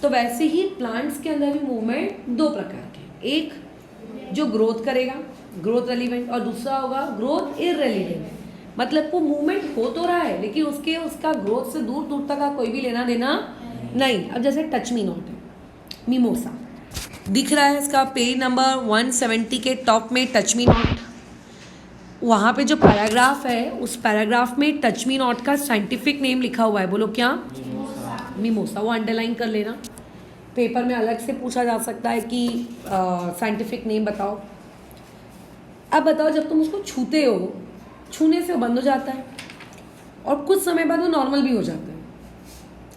Speaker 1: तो वैसे ही प्लांट्स के अंदर भी मूवमेंट दो प्रकार के, एक जो ग्रोथ करेगा, ग्रोथ रेलिवेंट, और दूसरा होगा ग्रोथ इररेलिवेंट। मतलब वो मूवमेंट हो तो रहा है लेकिन उसका ग्रोथ से दूर दूर तक का कोई भी लेना देना नहीं। अब जैसे टच मी नॉट है, मिमोसा दिख रहा है, इसका पेज नंबर 170 के टॉप में टच मी नॉट, वहाँ पे जो पैराग्राफ है उस पैराग्राफ में टच मी नॉट का साइंटिफिक नेम लिखा हुआ है। बोलो क्या? मिमोसा। वो अंडरलाइन कर लेना, पेपर में अलग से पूछा जा सकता है कि साइंटिफिक नेम बताओ। अब बताओ, जब तुम उसको छूते हो, छूने से वो बंद हो जाता है और कुछ समय बाद वो नॉर्मल भी हो जाता है।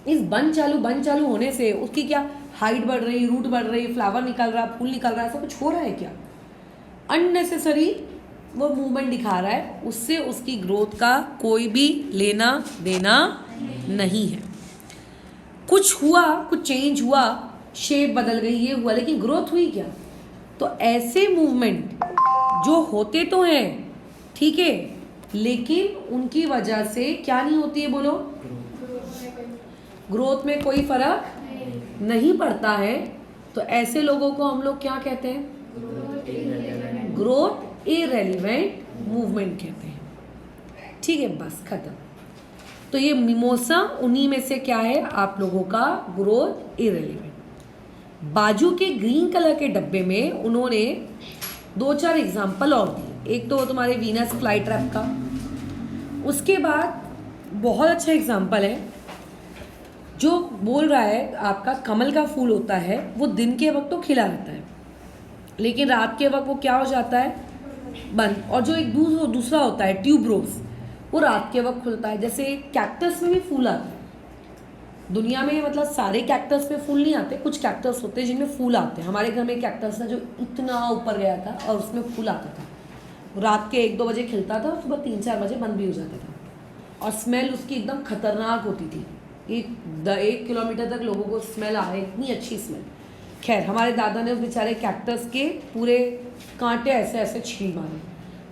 Speaker 1: इस बंद चालू होने से उसकी क्या हाइट बढ़ रही, रूट बढ़ रही, फ्लावर निकल रहा, फूल निकल रहा, ऐसा कुछ हो रहा है क्या? अननेसेसरी वो मूवमेंट दिखा रहा है, उससे उसकी ग्रोथ का कोई भी लेना देना नहीं है। कुछ हुआ, कुछ चेंज हुआ, शेप बदल गई, ये हुआ, लेकिन ग्रोथ हुई क्या? तो ऐसे मूवमेंट जो होते तो हैं, ठीक है, लेकिन उनकी वजह से क्या नहीं होती है? बोलो, ग्रोथ में कोई फर्क नहीं पड़ता है। तो ऐसे लोगों को हम लोग क्या कहते हैं? ग्रोथ इररेलेवेंट मूवमेंट कहते हैं। ठीक है, बस खत्म। तो ये मिमोसा उन्हीं में से क्या है? आप लोगों का ग्रोथ इररेलेवेंट। बाजू के ग्रीन कलर के डब्बे में उन्होंने 2-4 एग्जाम्पल और दिए। एक तो तुम्हारे वीनस फ्लाई ट्रैप का, उसके बाद बहुत अच्छा एग्जाम्पल है जो बोल रहा है आपका कमल का फूल होता है वो दिन के वक्त तो खिला रहता है लेकिन रात के वक्त वो क्या हो जाता है? बंद। और जो एक दूसरा होता है ट्यूबरोज, वो रात के वक्त खुलता है। जैसे कैक्टस में भी फूल आते हैं दुनिया में, मतलब सारे कैक्टस में फूल नहीं आते, कुछ कैक्टस होते हैं जिनमें फूल आते हैं। हमारे घर में एक कैक्टस था जो इतना ऊपर गया था और उसमें फूल आता था, रात के 1-2 बजे खिलता था, सुबह 3-4 बजे बंद भी हो जाता था और स्मेल उसकी एकदम खतरनाक होती थी। 1 किलोमीटर तक लोगों को स्मेल आ रही, इतनी अच्छी स्मेल। खैर, हमारे दादा ने उस बेचारे कैक्टस के पूरे कांटे ऐसे ऐसे छील मारे,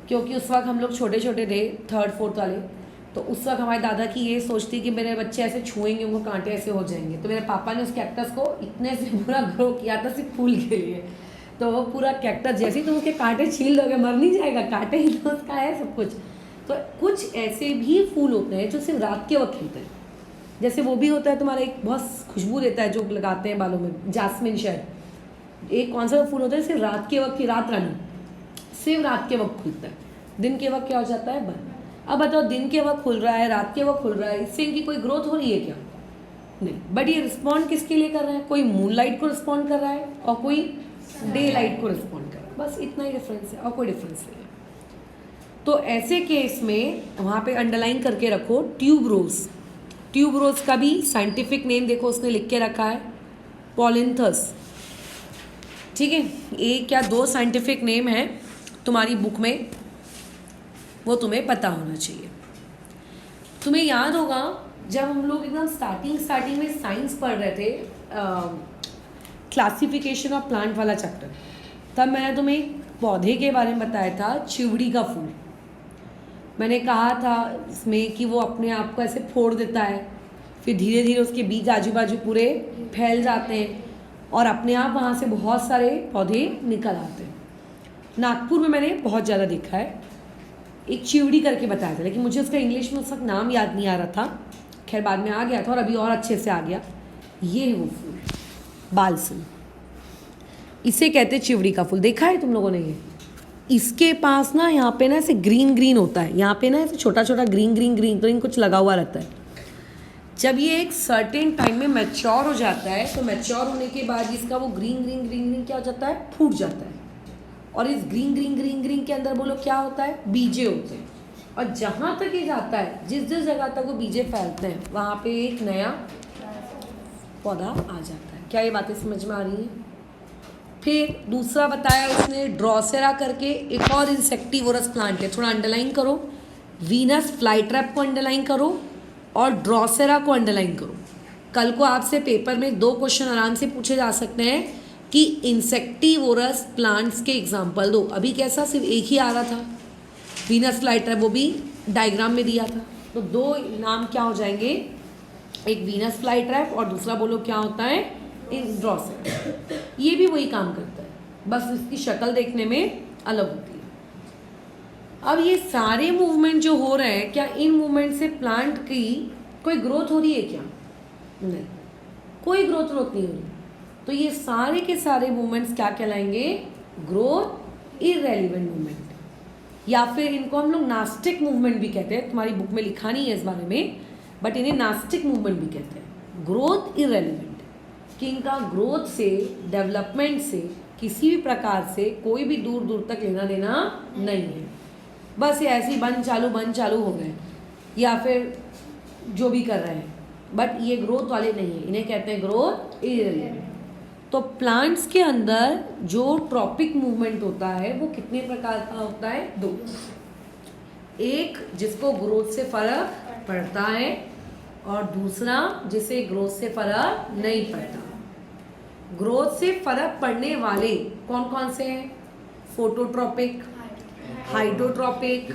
Speaker 1: क्योंकि उस वक्त हम लोग छोटे छोटे थे, 3rd-4th वाले। तो उस वक्त हमारे दादा की ये सोचती कि मेरे बच्चे ऐसे छुएंगे उनको कांटे ऐसे हो जाएंगे। तो मेरे पापा ने उस कैक्टस को इतने से पूरा ग्रो किया था सिर्फ फूल के लिए। तो वो पूरा कैक्टस जैसे ही तुम उसके कांटे छील दोगे मर नहीं जाएगा, कांटे ही तो उसका है सब कुछ। तो कुछ ऐसे भी फूल होते हैं जो सिर्फ रात के वक्त खिलते हैं। जैसे वो भी होता है तुम्हारा, एक बहुत खुशबू देता है जो लगाते हैं बालों में, जास्मिन शायद। एक कौन सा फूल होता है सिर्फ रात के वक्त की, रात रानी, सिर्फ रात के वक्त खुलता है, दिन के वक्त क्या हो जाता है? बंद। अब बताओ, दिन के वक्त खुल रहा है, रात के वक्त खुल रहा है, इससे इनकी कोई ग्रोथ हो रही है क्या? नहीं। बट ये रिस्पॉन्ड किसके लिए कर रहा है? कोई मून लाइट को रिस्पॉन्ड कर रहा है और कोई डे लाइट को रिस्पॉन्ड कर रहा है, बस इतना ही डिफरेंस है और कोई डिफरेंस नहीं है। तो ऐसे केस में वहाँ पे अंडरलाइन करके रखो ट्यूबरोज। ट्यूबरोज का भी साइंटिफिक नेम देखो, उसने लिख के रखा है पॉलिंथस। ठीक है, 1 या 2 साइंटिफिक नेम है तुम्हारी बुक में, वो तुम्हें पता होना चाहिए। तुम्हें याद होगा जब हम लोग एकदम स्टार्टिंग में साइंस पढ़ रहे थे, क्लासिफिकेशन ऑफ प्लांट वाला चैप्टर, तब मैंने तुम्हें पौधे के बारे में बताया था, चिवड़ी का फूल। मैंने कहा था इसमें कि वो अपने आप को ऐसे फोड़ देता है, फिर धीरे धीरे उसके बीज आजू बाजू पूरे फैल जाते हैं और अपने आप वहाँ से बहुत सारे पौधे निकल आते हैं। नागपुर में मैंने बहुत ज़्यादा देखा है, एक चिवड़ी करके बताया था, लेकिन मुझे उसका इंग्लिश में उस वक्त नाम याद नहीं आ रहा था। खैर बाद में आ गया था और अभी और अच्छे से आ गया। ये है वो फूल, बालसम, इसे कहते हैं चिवड़ी का फूल। देखा है तुम लोगों ने? ये इसके पास ना यहाँ पे ना ऐसे ग्रीन ग्रीन होता है, यहाँ पे ना ऐसे छोटा छोटा ग्रीन ग्रीन ग्रीन ग्रीन कुछ लगा हुआ रहता है। जब ये एक सर्टेन टाइम में मैच्योर हो जाता है तो मैच्योर होने के बाद इसका वो ग्रीन ग्रीन ग्रीन ग्रीन क्या हो जाता है? फूट जाता है। और इस ग्रीन ग्रीन ग्रीन ग्रीन के अंदर बोलो क्या होता है? बीजे होते हैं। और जहाँ तक ये जाता है, जिस जिस जगह तक वो बीजे फैलते हैं, वहाँ पे एक नया पौधा आ जाता है। क्या ये बातें समझ में आ रही हैं? फिर दूसरा बताया उसने ड्रॉसेरा करके, एक और इंसेक्टिवोरस प्लांट है, थोड़ा अंडरलाइन करो। वीनस फ्लाई ट्रैप को अंडरलाइन करो और ड्रॉसेरा को अंडरलाइन करो। कल को आपसे पेपर में 2 क्वेश्चन आराम से पूछे जा सकते हैं कि इंसेक्टिवोरस प्लांट्स के एग्जाम्पल दो। अभी कैसा सिर्फ एक ही आ रहा था, वीनस फ्लाई ट्रैप, वो भी डायग्राम में दिया था। तो 2 नाम क्या हो जाएंगे? एक वीनस फ्लाई ट्रैप और दूसरा बोलो क्या होता है? ड्रॉ सेल्स, ये भी वही काम करता है, बस इसकी शक्ल देखने में अलग होती है। अब ये सारे मूवमेंट जो हो रहे हैं, क्या इन मूवमेंट से प्लांट की कोई ग्रोथ हो रही है क्या? नहीं, कोई ग्रोथ नहीं हो रही। तो ये सारे के सारे मूवमेंट्स क्या कहलाएंगे? ग्रोथ इररेलेवेंट मूवमेंट, या फिर इनको हम लोग नास्टिक मूवमेंट भी कहते हैं। तुम्हारी बुक में लिखा नहीं है इस बारे में, बट इन्हें नास्टिक मूवमेंट भी कहते हैं। ग्रोथ इररेलेवेंट, कि इनका ग्रोथ से, डेवलपमेंट से, किसी भी प्रकार से कोई भी दूर दूर तक लेना देना नहीं है। बस ये ऐसे ही बंद चालू हो रहे हैं, या फिर जो भी कर रहे हैं, बट ये ग्रोथ वाले नहीं है, इन्हें कहते हैं ग्रोथ इररेलेवेंट। तो प्लांट्स के अंदर जो ट्रॉपिक मूवमेंट होता है वो कितने प्रकार का होता है? 2। एक जिसको ग्रोथ से फर्क पड़ता है, और दूसरा जिसे ग्रोथ से फर्क नहीं पड़ता। ग्रोथ से फर्क पड़ने वाले कौन कौन से हैं? फोटोट्रॉपिक, हाइड्रोट्रॉपिक,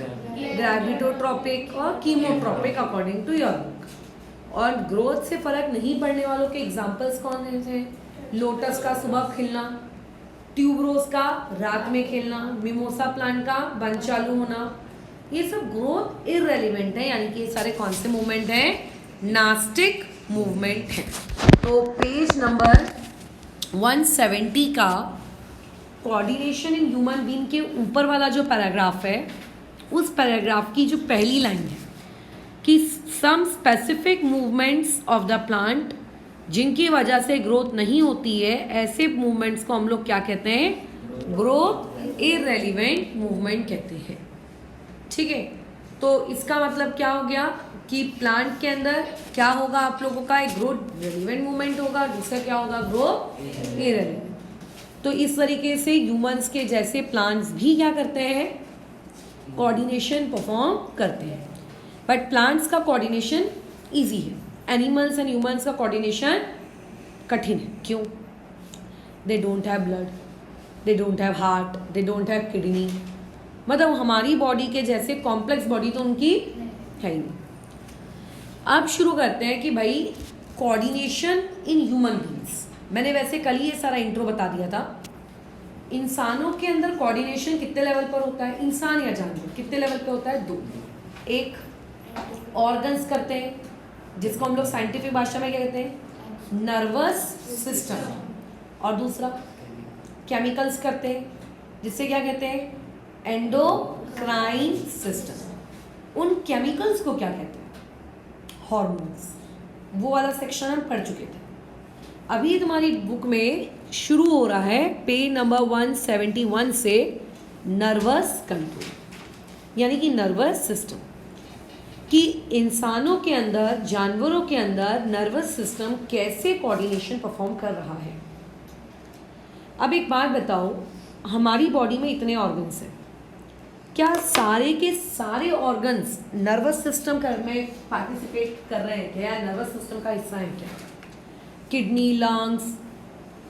Speaker 1: ग्रेविटोट्रॉपिक और chemotropic according to your book. और ग्रोथ से फर्क नहीं पड़ने वालों के एग्जाम्पल्स कौन हैं? लोटस का सुबह खिलना, ट्यूबरोज का रात में खिलना, मिमोसा प्लांट का बंद चालू होना, ये सब ग्रोथ इररेलेवेंट है, यानी कि ये सारे कौन से मूवमेंट हैं? नास्टिक मूवमेंट है। तो पेज नंबर 170 का कोऑर्डिनेशन इन ह्यूमन बीइंग के ऊपर वाला जो पैराग्राफ है, उस पैराग्राफ की जो पहली लाइन है कि some specific movements of the plant, जिनकी वजह से ग्रोथ नहीं होती है, ऐसे मूवमेंट्स को हम लोग क्या कहते हैं? ग्रोथ इररेलेवेंट मूवमेंट कहते हैं। ठीक है, तो इसका मतलब क्या हो गया कि प्लांट के अंदर क्या होगा आप लोगों का? एक ग्रोथ रेलिवेंट मूवमेंट होगा, दूसरा क्या होगा? Growth irrelevant. तो इस तरीके से ह्यूमंस के जैसे प्लांट्स भी क्या करते हैं? कोऑर्डिनेशन परफॉर्म करते हैं। बट प्लांट्स का कोऑर्डिनेशन इजी है, एनिमल्स एंड ह्यूमंस का कोऑर्डिनेशन कठिन है। क्यों? They don't have blood, they don't have heart, they don't have kidney, मतलब हमारी बॉडी के जैसे कॉम्प्लेक्स बॉडी तो उनकी है ही नहीं। अब शुरू करते हैं कि भाई कोऑर्डिनेशन इन ह्यूमन बीइंग्स। मैंने वैसे कल ही ये सारा इंट्रो बता दिया था। इंसानों के अंदर कोऑर्डिनेशन कितने लेवल पर होता है? इंसान या जानवर कितने लेवल पे होता है? 2। एक ऑर्गन्स करते हैं, जिसको हम लोग साइंटिफिक भाषा में क्या कहते हैं? Nervous system. और दूसरा केमिकल्स करते हैं, जिससे क्या कहते हैं? Endocrine system. उन केमिकल्स को क्या कहते हैं? हार्मोन्स। वो वाला सेक्शन हम पढ़ चुके थे। अभी तुम्हारी बुक में शुरू हो रहा है पेज नंबर 171 से नर्वस कंट्रोल, यानी कि नर्वस सिस्टम, कि इंसानों के अंदर, जानवरों के अंदर नर्वस सिस्टम कैसे कोऑर्डिनेशन परफॉर्म कर रहा है। अब एक बात बताओ, हमारी बॉडी में इतने ऑर्गन्स हैं, क्या सारे के सारे ऑर्गन्स नर्वस सिस्टम में पार्टिसिपेट कर रहे हैं क्या? नर्वस सिस्टम का हिस्सा है क्या? किडनी, लंग्स,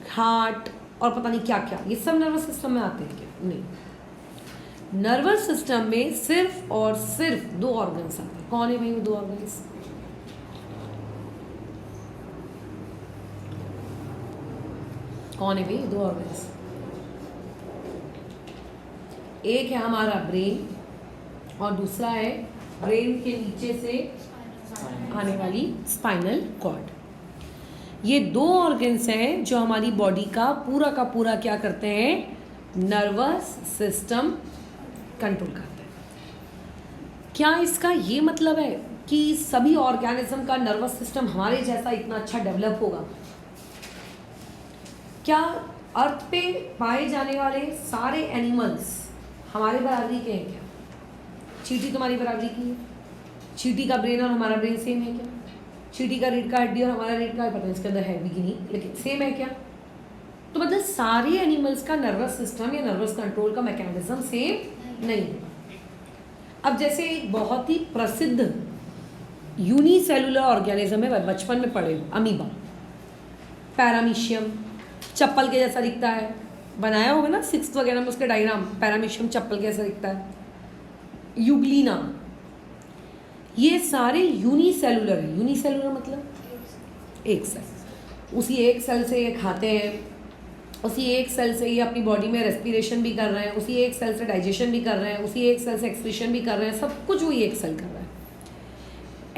Speaker 1: हार्ट और पता नहीं क्या क्या, ये सब नर्वस सिस्टम में आते हैं क्या? नहीं। नर्वस सिस्टम में सिर्फ और सिर्फ 2 ऑर्गन्स आते हैं। कौन है भाई वो 2 ऑर्गन्स? कौन है भाई 2 ऑर्गन्स? एक है हमारा ब्रेन, और दूसरा है ब्रेन के नीचे से आने वाली स्पाइनल कॉर्ड। ये 2 ऑर्गन्स हैं जो हमारी बॉडी का पूरा क्या करते हैं? नर्वस सिस्टम कंट्रोल करते हैं। क्या इसका ये मतलब है कि सभी ऑर्गेनिज्म का नर्वस सिस्टम हमारे जैसा इतना अच्छा डेवलप होगा? क्या अर्थ पे पाए जाने वाले सारे एनिमल्स हमारे बराबरी के हैं क्या? चींटी तुम्हारी बराबरी की है? चींटी का ब्रेन और हमारा ब्रेन सेम है क्या? चींटी का रीढ़ का हड्डी और हमारा रीढ़ का, पता नहीं इसके अंदर है भी कि नहीं, लेकिन सेम है क्या? तो मतलब सारे एनिमल्स का नर्वस सिस्टम या नर्वस कंट्रोल का मैकेनिज्म सेम नहीं है। अब जैसे एक बहुत ही प्रसिद्ध यूनिसेलुलर ऑर्गेनिज्म है, बचपन में पढ़े हो, अमीबा, पैरामीशियम, चप्पल के जैसा दिखता है, बनाया होगा ना 6th वगैरह में उसके डायग्राम, पैरामीशियम चप्पल के जैसा दिखता है। यूग्लिना, ये सारे यूनिसेलुलर है। यूनिसेलुलर मतलब एक सेल। उसी एक सेल से ये खाते हैं, उसी एक सेल से ये अपनी बॉडी में रेस्पिरेशन भी कर रहे हैं, उसी एक सेल से डाइजेशन भी कर रहे हैं, उसी एक सेल से एक्सक्रीशन भी कर रहे हैं, सब कुछ वही एक सेल कर रहा है।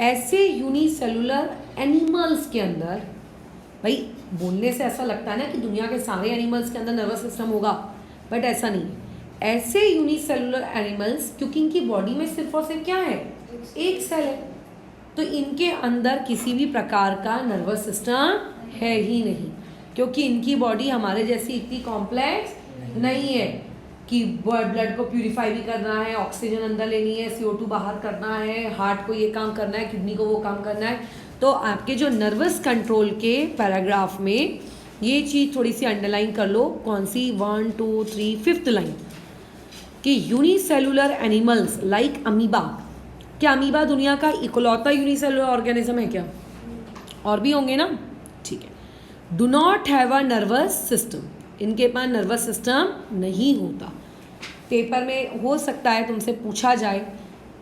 Speaker 1: ऐसे यूनिसेलुलर एनिमल्स के अंदर, भाई बोलने से ऐसा लगता है ना कि दुनिया के सारे एनिमल्स के अंदर नर्वस सिस्टम होगा, बट ऐसा नहीं है। ऐसे यूनिसेलुलर एनिमल्स, क्योंकि इनकी बॉडी में सिर्फ और सिर्फ क्या है, एक सेल है, तो इनके अंदर किसी भी प्रकार का नर्वस सिस्टम है ही नहीं, क्योंकि इनकी बॉडी हमारे जैसी इतनी कॉम्प्लेक्स नहीं है कि ब्लड को प्यूरिफाई भी करना है, ऑक्सीजन अंदर लेनी है, CO2 बाहर करना है, हार्ट को ये काम करना है, किडनी को वो काम करना है। तो आपके जो नर्वस कंट्रोल के पैराग्राफ में ये चीज़ थोड़ी सी अंडरलाइन कर लो। कौन सी? 1 2 3 5th लाइन कि यूनिसेलुलर एनिमल्स लाइक अमीबा। क्या अमीबा दुनिया का इकलौता यूनिसेलुलर ऑर्गेनिज्म है क्या? और भी होंगे ना, ठीक है। Do not have a nervous system, इनके पास नर्वस सिस्टम नहीं होता। पेपर में हो सकता है तुमसे पूछा जाए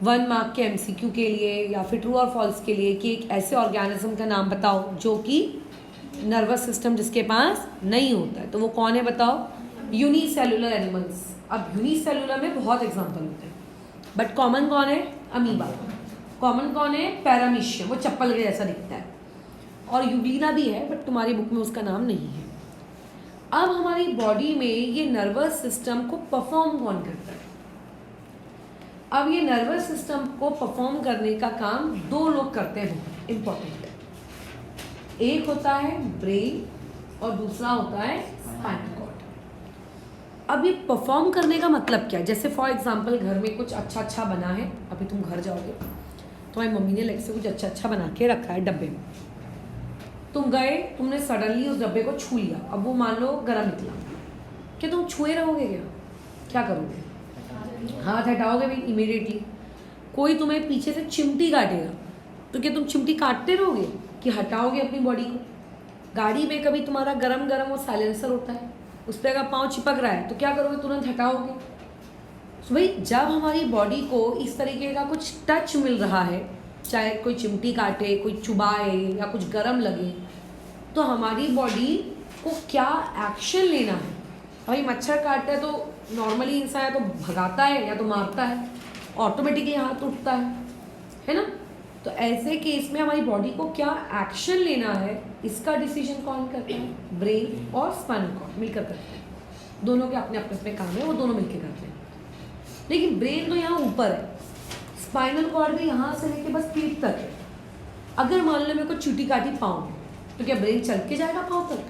Speaker 1: 1 मार्क के MCQ के लिए या फिर ट्रू और फॉल्स के लिए कि एक ऐसे ऑर्गेनिज्म का नाम बताओ जो कि नर्वस सिस्टम जिसके पास नहीं होता है, तो वो कौन है बताओ? Unicellular animals. अब यूनिसेलुलर में बहुत एग्जाम्पल होते हैं, बट कॉमन कौन है? अमीबा। कॉमन कौन है? पैरामीशियम, वो चप्पल के जैसा दिखता है। और यूग्लिना भी है, बट तुम्हारी बुक में उसका नाम नहीं है। अब हमारी बॉडी में ये नर्वस सिस्टम को परफॉर्म कौन करता है? अब ये नर्वस सिस्टम को परफॉर्म करने का काम 2 लोग करते हैं, इंपॉर्टेंट है। एक होता है ब्रेन और दूसरा होता है स्पाइनल कॉर्ड। अब ये परफॉर्म करने का मतलब क्या है? जैसे फॉर एग्जांपल घर में कुछ अच्छा बना है, अभी तुम घर जाओगे, तुम्हारी मम्मी ने लाइक से कुछ अच्छा बना के रखा है डब्बे में, तुम गए, तुमने सडनली उस डब्बे को छू लिया, अब वो मान लो गरम निकला, क्या तुम छुए रहोगे? क्या करोगे? हाथ हटाओगे भी इमीडिएटली। कोई तुम्हें पीछे से चिमटी काटेगा तो क्या तुम चिमटी काटते रहोगे कि हटाओगे अपनी बॉडी को? गाड़ी में कभी तुम्हारा गरम वो साइलेंसर होता है, उस पर अगर पाँव चिपक रहा है तो क्या करोगे? तुरंत हटाओगे। तो भाई जब हमारी बॉडी को इस तरीके का कुछ टच मिल रहा है, चाहे कोई चिमटी काटे, कोई चुबाए या कुछ गरम लगे, तो हमारी बॉडी को क्या एक्शन लेना है? भाई मच्छर काटता है तो नॉर्मली इंसान या तो भगाता है या तो मारता है, ऑटोमेटिकली हाथ उठता है ना? तो ऐसे केस में हमारी बॉडी को क्या एक्शन लेना है, इसका डिसीजन कौन करता है? ब्रेन और स्पाइनल कॉर्ड मिलकर करते हैं। दोनों के अपने अपने काम है, वो दोनों मिलकर करते हैं। लेकिन ब्रेन तो यहाँ ऊपर है, स्पाइनल कॉर्ड भी यहाँ से लेके बस पीठ तक है। अगर मान लो मेरे को चींटी काटी पाँव में, तो क्या ब्रेन चल के जाएगा पाँव तक?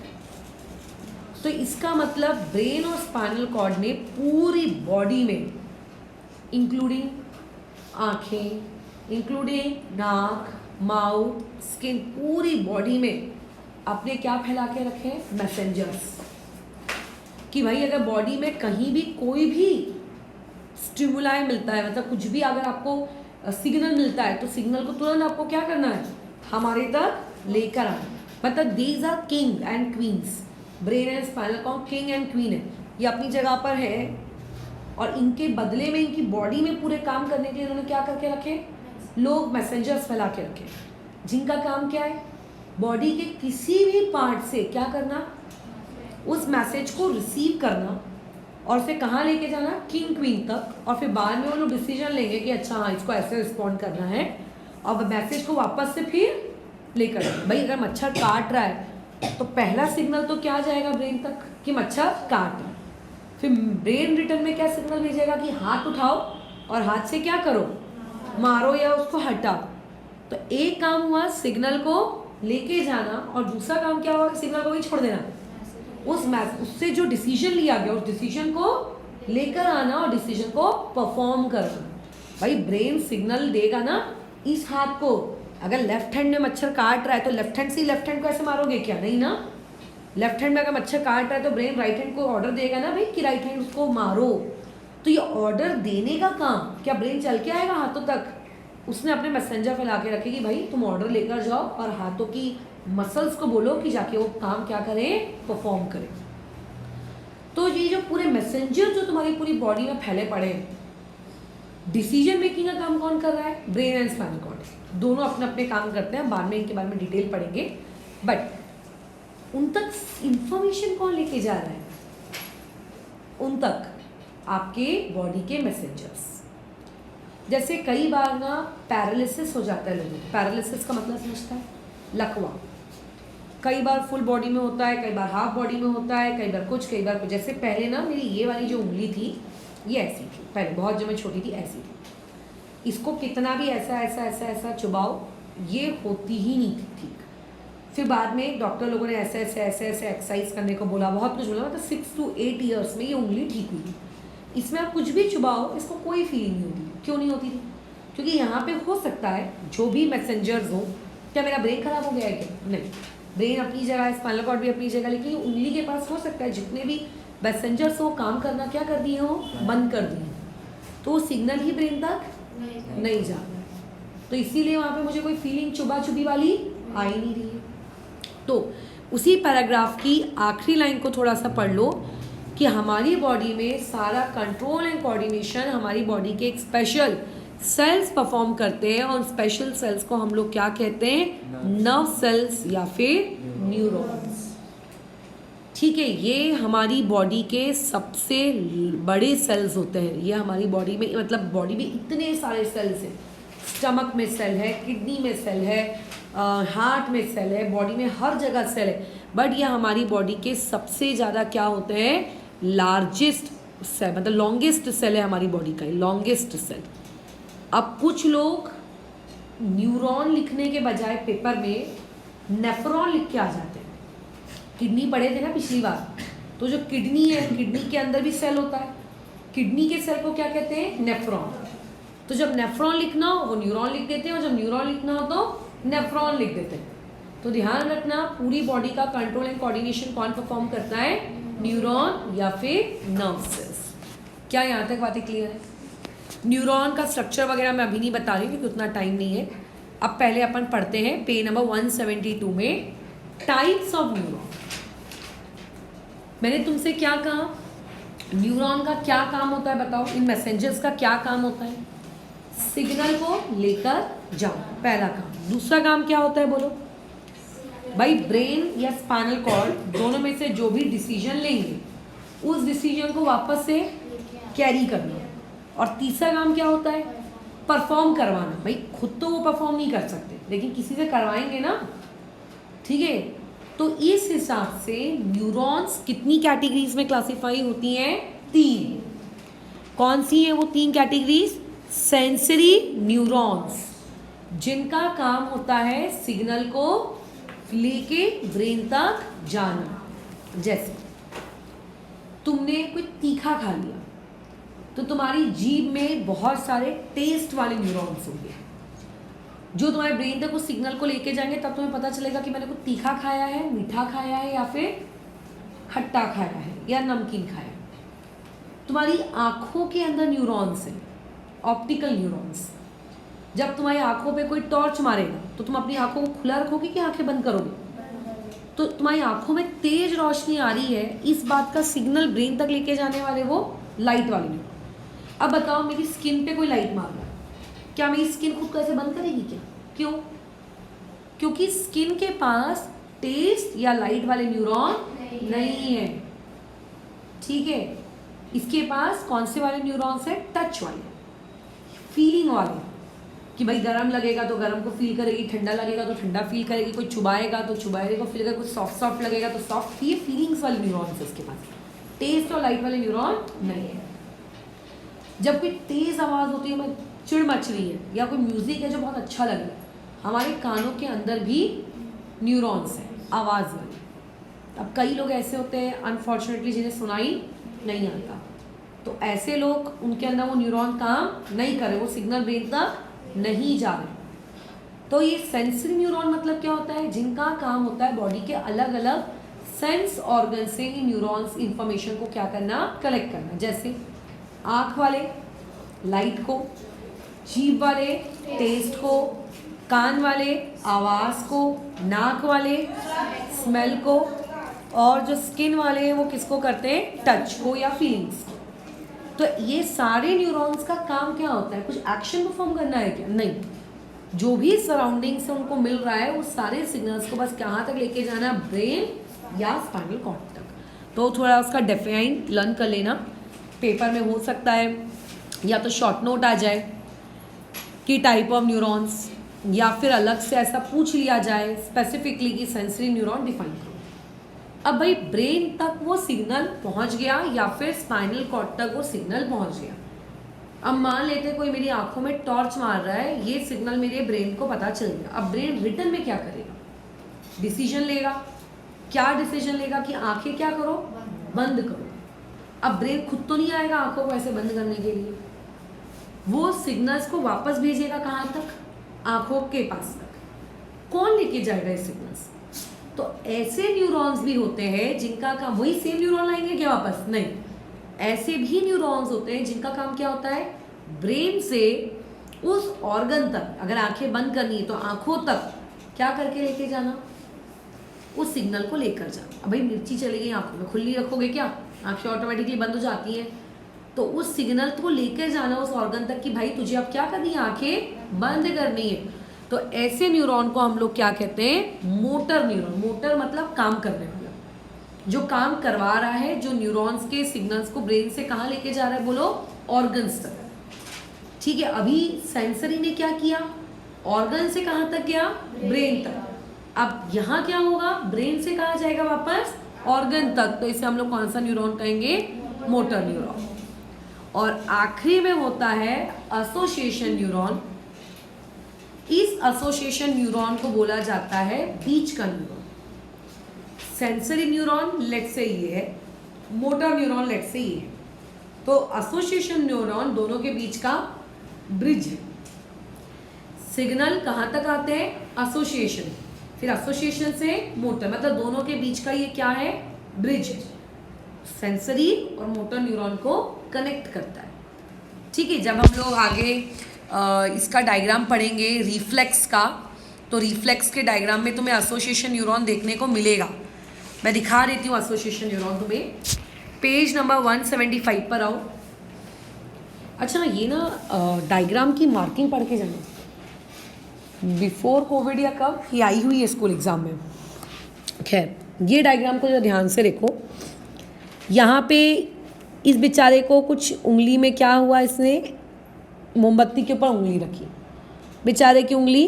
Speaker 1: तो इसका मतलब ब्रेन और स्पाइनल कॉर्ड ने पूरी बॉडी में, इंक्लूडिंग आँखें, इंक्लूडिंग नाक, माउथ, स्किन, पूरी बॉडी में अपने क्या फैला के रखे हैं? मैसेंजर्स। कि भाई अगर बॉडी में कहीं भी कोई भी स्टिमुलाई मिलता है, मतलब कुछ भी अगर आपको सिग्नल मिलता है, तो सिग्नल को तुरंत आपको क्या करना है? हमारे तक लेकर आना। मतलब these are king and queens. Brain and spinal cord king and queen है, ये अपनी जगह पर है, और इनके बदले में इनकी बॉडी में पूरे काम करने के लिए इन्होंने क्या करके रखे? लोग मैसेंजर्स फैला के रखे, जिनका काम क्या है? बॉडी के किसी भी पार्ट से क्या करना? उस मैसेज को रिसीव करना और उसे कहाँ लेके जाना? किंग क्वीन तक। और फिर बाद में वो लोग डिसीजन लेंगे कि अच्छा हाँ इसको ऐसे रिस्पॉन्ड करना है, और मैसेज को वापस से फिर लेकर जाना। भाई अगर मच्छर काट रहा है तो पहला सिग्नल तो क्या जाएगा ब्रेन तक कि मच्छर काट रहा है, फिर ब्रेन रिटर्न में क्या सिग्नल भेजेगा कि हाथ उठाओ और हाथ से क्या करो? मारो या उसको हटाओ। तो एक काम हुआ सिग्नल को लेके जाना, और दूसरा काम क्या हुआ? सिग्नल को भी छोड़ देना। उससे जो डिसीजन लिया गया उस डिसीजन को लेकर आना और डिसीजन को परफॉर्म करना। भाई ब्रेन सिग्नल देगा ना इस हाथ को, अगर लेफ्ट हैंड में मच्छर काट रहा है तो लेफ्ट हैंड से लेफ्ट हैंड को ऐसे मारोगे क्या? नहीं ना। लेफ्ट हैंड में अगर मच्छर काट रहा है तो ब्रेन राइट हैंड को ऑर्डर देगा ना भाई कि राइट हैंड उसको मारो। तो ये ऑर्डर देने का काम क्या ब्रेन चल के आएगा हाथों तक? उसने अपने मैसेंजर फैला के रखे कि भाई तुम ऑर्डर लेकर जाओ और हाथों की मसल्स को बोलो कि जाके वो काम क्या करें? परफॉर्म करें। तो ये जो पूरे मैसेंजर जो तुम्हारी पूरी बॉडी में फैले पड़े हैं, डिसीजन मेकिंग का काम कौन कर रहा है? Brain and spinal cord. दोनों अपने अपने काम करते हैं, बाद में इनके बारे में डिटेल पढ़ेंगे। बट उन तक इंफॉर्मेशन कौन लेके जा रहा है? उन तक आपके बॉडी के मैसेंजर्स। जैसे कई बार ना पैरालिसिस हो जाता है लोगों को। पैरालिसिस का मतलब समझता है? लकवा। कई बार फुल बॉडी में होता है, कई बार हाफ बॉडी में होता है, कई बार कुछ, कई बार कुछ। जैसे पहले ना मेरी ये वाली जो उंगली थी ये ऐसी थी, पहले बहुत जब मैं छोटी थी ऐसी थी। इसको कितना भी ऐसा ऐसा ऐसा ऐसा चुबाओ ये होती ही नहीं थी ठीक। फिर बाद में डॉक्टर लोगों ने ऐसे ऐसे ऐसे ऐसे एक्सरसाइज करने को बोला, बहुत कुछ बोला, मतलब 6 to 8 ईयर्स में ये उंगली ठीक हुई। इसमें आप कुछ भी चुबाओ इसको कोई फीलिंग नहीं होती। क्यों नहीं होती थी? क्योंकि यहाँ पे हो सकता है जो भी मैसेंजर्स हो, क्या मेरा ब्रेन खराब हो गया है क्या? नहीं, ब्रेन अपनी जगह है, स्पाइनल कॉर्ड भी अपनी जगह, लेकिन उंगली के पास हो सकता है जितने भी मैसेंजर्स हो काम करना क्या कर दिए हो, बंद कर दिए, तो वो सिग्नल ही ब्रेन तक नहीं जा रहा है। तो इसीलिए वहाँ पे मुझे कोई फीलिंग चुबा चुबी वाली आ ही नहीं रही है। तो उसी पैराग्राफ की आखिरी लाइन को थोड़ा सा पढ़ लो कि हमारी बॉडी में सारा कंट्रोल एंड कोऑर्डिनेशन हमारी बॉडी के एक स्पेशल सेल्स परफॉर्म करते हैं, और स्पेशल सेल्स को हम लोग क्या कहते हैं? नर्व सेल्स या फिर न्यूरॉन्स। ठीक है, ये हमारी बॉडी के सबसे बड़े सेल्स होते हैं। ये हमारी बॉडी में, मतलब बॉडी में इतने सारे सेल्स हैं। स्टमक में सेल है, किडनी में सेल है, हार्ट में सेल है, बॉडी में हर जगह सेल है। बट ये हमारी बॉडी के सबसे ज़्यादा क्या होते हैं? लार्जेस्ट सेल, मतलब लॉन्गेस्ट सेल है हमारी बॉडी का, लॉन्गेस्ट सेल। अब कुछ लोग न्यूरॉन लिखने के बजाय पेपर में नेफ्रॉन लिख के आ जाते हैं। किडनी पढ़े थे ना पिछली बार, तो जो किडनी है, किडनी के अंदर भी सेल होता है। किडनी के सेल को क्या कहते हैं? नेफ्रॉन। तो जब नेफ्रॉन लिखना हो वो न्यूरॉन लिख देते हैं, और जब न्यूरॉन लिखना हो तो नेफ्रॉन लिख देते हैं। तो ध्यान रखना, पूरी बॉडी का कंट्रोल एंड कोऑर्डिनेशन कौन परफॉर्म करता है? न्यूरॉन या फिर नर्व सेल्स। क्या यहाँ तक बातें क्लियर है? न्यूरॉन का स्ट्रक्चर वगैरह मैं अभी नहीं बता रही हूँ क्योंकि उतना टाइम नहीं है। अब पहले अपन पढ़ते हैं पेज नंबर 172 में टाइप्स ऑफ न्यूरॉन। मैंने तुमसे क्या कहा? न्यूरॉन का क्या काम होता है बताओ? इन मैसेंजर्स का क्या काम होता है? सिग्नल को लेकर जाओ, पहला काम। दूसरा काम क्या होता है बोलो भाई? ब्रेन या स्पाइनल कॉर्ड दोनों में से जो भी डिसीजन लेंगे उस डिसीजन को वापस से कैरी करना। और तीसरा काम क्या होता है? परफॉर्म करवाना। भाई खुद तो वो परफॉर्म नहीं कर सकते, लेकिन किसी से करवाएंगे ना, ठीक है? तो इस हिसाब से न्यूरॉन्स कितनी कैटेगरीज में क्लासिफाई होती हैं? 3। कौन सी है वो 3 कैटेगरीज? सेंसरी न्यूरॉन्स, जिनका काम होता है सिग्नल को लेके ब्रेन तक जाना। जैसे तुमने कोई तीखा खा लिया तो तुम्हारी जीभ में बहुत सारे टेस्ट वाले न्यूरॉन्स होंगे जो तुम्हारे ब्रेन तक उस सिग्नल को लेके जाएंगे। तब तुम्हें पता चलेगा कि मैंने कुछ तीखा खाया है, मीठा खाया है, या फिर खट्टा खाया है, या नमकीन खाया है। तुम्हारी आँखों के अंदर न्यूरॉन्स हैं, ऑप्टिकल न्यूरॉन्स। जब तुम्हारी आँखों पे कोई टॉर्च मारेगा तो तुम अपनी आँखों को खुला रखोगे कि आँखें बंद करोगे? तो तुम्हारी आँखों में तेज रोशनी आ रही है, इस बात का सिग्नल ब्रेन तक लेके जाने वाले वो लाइट वाले न्यूरॉन। अब बताओ, मेरी स्किन पे कोई लाइट मार रहा है, क्या मेरी स्किन खुद को ऐसे बंद करेगी क्या? क्यों? क्योंकि स्किन के पास टेस्ट या लाइट वाले न्यूरॉन नहीं है, ठीक है? इसके पास कौन से वाले न्यूरॉन्स है? टच वाले, फीलिंग वाले, कि भाई गर्म लगेगा तो गर्म को फील करेगी, ठंडा लगेगा तो ठंडा फील करेगी, कोई चुबाएगा तो चुबाएगा को फील करेगा, कुछ सॉफ्ट सॉफ्ट लगेगा तो सॉफ्ट। ये फीलिंग्स वाले न्यूरॉन्स है इसके पास, टेस्ट और लाइट वाले न्यूरॉन नहीं है। जब कोई तेज आवाज़ होती है, मैं चिड़ मच रही है, या कोई म्यूजिक है जो बहुत अच्छा लग रहा है, हमारे कानों के अंदर भी न्यूरॉन्स हैं आवाज़ वाले। अब कई लोग ऐसे होते हैं अनफॉर्चुनेटली जिन्हें सुनाई नहीं आता, तो ऐसे लोग, उनके अंदर वो न्यूरॉन काम नहीं करे, वो सिग्नल ब्रेन तक नहीं जा रहे। तो ये सेंसरी न्यूरॉन मतलब क्या होता है? जिनका काम होता है बॉडी के अलग अलग सेंस ऑर्गन से इन न्यूरॉन्स इंफॉर्मेशन को क्या करना? कलेक्ट करना। जैसे आँख वाले लाइट को, जीभ वाले टेस्ट को, कान वाले आवाज़ को, नाक वाले स्मेल को, और जो स्किन वाले हैं वो किसको करते हैं? टच को या फीलिंग्स को। तो ये सारे न्यूरॉन्स का काम क्या होता है? कुछ एक्शन परफॉर्म करना है क्या? नहीं, जो भी सराउंडिंग से उनको मिल रहा है वो सारे सिग्नल्स को बस कहाँ तक लेके जाना? ब्रेन या स्पाइनल कॉर्ड तक। तो थोड़ा उसका डेफाइन लर्न कर लेना, पेपर में हो सकता है या तो शॉर्ट नोट आ जाए कि टाइप ऑफ न्यूरॉन्स, या फिर अलग से ऐसा पूछ लिया जाए स्पेसिफिकली कि सेंसरी न्यूरॉन डिफाइन करो। अब भाई ब्रेन तक वो सिग्नल पहुंच गया या फिर स्पाइनल कॉर्ड तक वो सिग्नल पहुंच गया। अब मान लेते कोई मेरी आंखों में टॉर्च मार रहा है, ये सिग्नल मेरे ब्रेन को पता चल गया। अब ब्रेन रिटर्न में क्या करेगा? डिसीजन लेगा। क्या डिसीजन लेगा कि आंखें क्या करो, बंद करो। अब ब्रेन खुद तो नहीं आएगा आंखों को ऐसे बंद करने के लिए, वो सिग्नल्स को वापस भेजेगा कहाँ तक? आंखों के पास तक। कौन लेके जाएगा ये सिग्नल्स? तो ऐसे न्यूरॉन्स भी होते हैं जिनका काम, वही सेम न्यूरॉन लाएंगे क्या वापस? नहीं, ऐसे भी न्यूरॉन्स होते हैं जिनका काम क्या होता है? ब्रेन से उस ऑर्गन तक, अगर आंखें बंद करनी है तो आंखों तक क्या करके लेके जाना? उस सिग्नल को लेकर जाना। अब भाई मिर्ची चली गई आंखों में, खुली रखोगे क्या? आंखें ऑटोमेटिकली बंद हो जाती हैं। तो उस सिग्नल को लेकर जाना उस ऑर्गन तक कि भाई तुझे अब क्या करनी है? आंखें बंद करनी है। तो ऐसे न्यूरॉन को हम लोग क्या कहते हैं? Motor neuron. मोटर मतलब काम करने वाला, जो काम करवा रहा है, जो न्यूरॉन्स के सिग्नल्स को ब्रेन से कहाँ लेके जा रहा है? बोलो, ऑर्गन्स तक। ठीक है, अभी सेंसरी ने क्या किया? ऑर्गन से कहाँ तक गया? ब्रेन तक। अब यहाँ क्या होगा? ब्रेन से कहाँ जाएगा वापस? ऑर्गन तक। तो इसे हम लोग कौन सा न्यूरॉन कहेंगे? Motor neuron. और आखिरी में होता है एसोसिएशन न्यूरॉन। इस एसोसिएशन न्यूरॉन को बोला जाता है बीच का न्यूरॉन। सेंसरी न्यूरॉन लेट से ये है, मोटर न्यूरॉन लेट से ये है। तो एसोसिएशन न्यूरॉन दोनों के बीच का ब्रिज है। सिग्नल कहाँ तक आते हैं? एसोसिएशन, फिर एसोसिएशन से मोटर, मतलब दोनों के बीच का ये क्या है? ब्रिज है। सेंसरी और मोटर न्यूरॉन को कनेक्ट करता है। ठीक है, जब हम लोग आगे इसका डायग्राम पढ़ेंगे रिफ्लेक्स का, तो रिफ्लेक्स के डायग्राम में तुम्हें एसोसिएशन न्यूरॉन देखने को मिलेगा। मैं दिखा देती हूँ एसोसिएशन न्यूरॉन तुम्हें। पेज नंबर 175 पर आओ। अच्छा, ये ना डायग्राम की मार्किंग पढ़ के जाना। बिफोर कोविड या कब ये आई हुई है स्कूल एग्जाम में। खैर, ये डायग्राम को जो ध्यान से देखो, यहाँ पे इस बेचारे को कुछ उंगली में क्या हुआ, इसने मोमबत्ती के ऊपर उंगली रखी, बेचारे की उंगली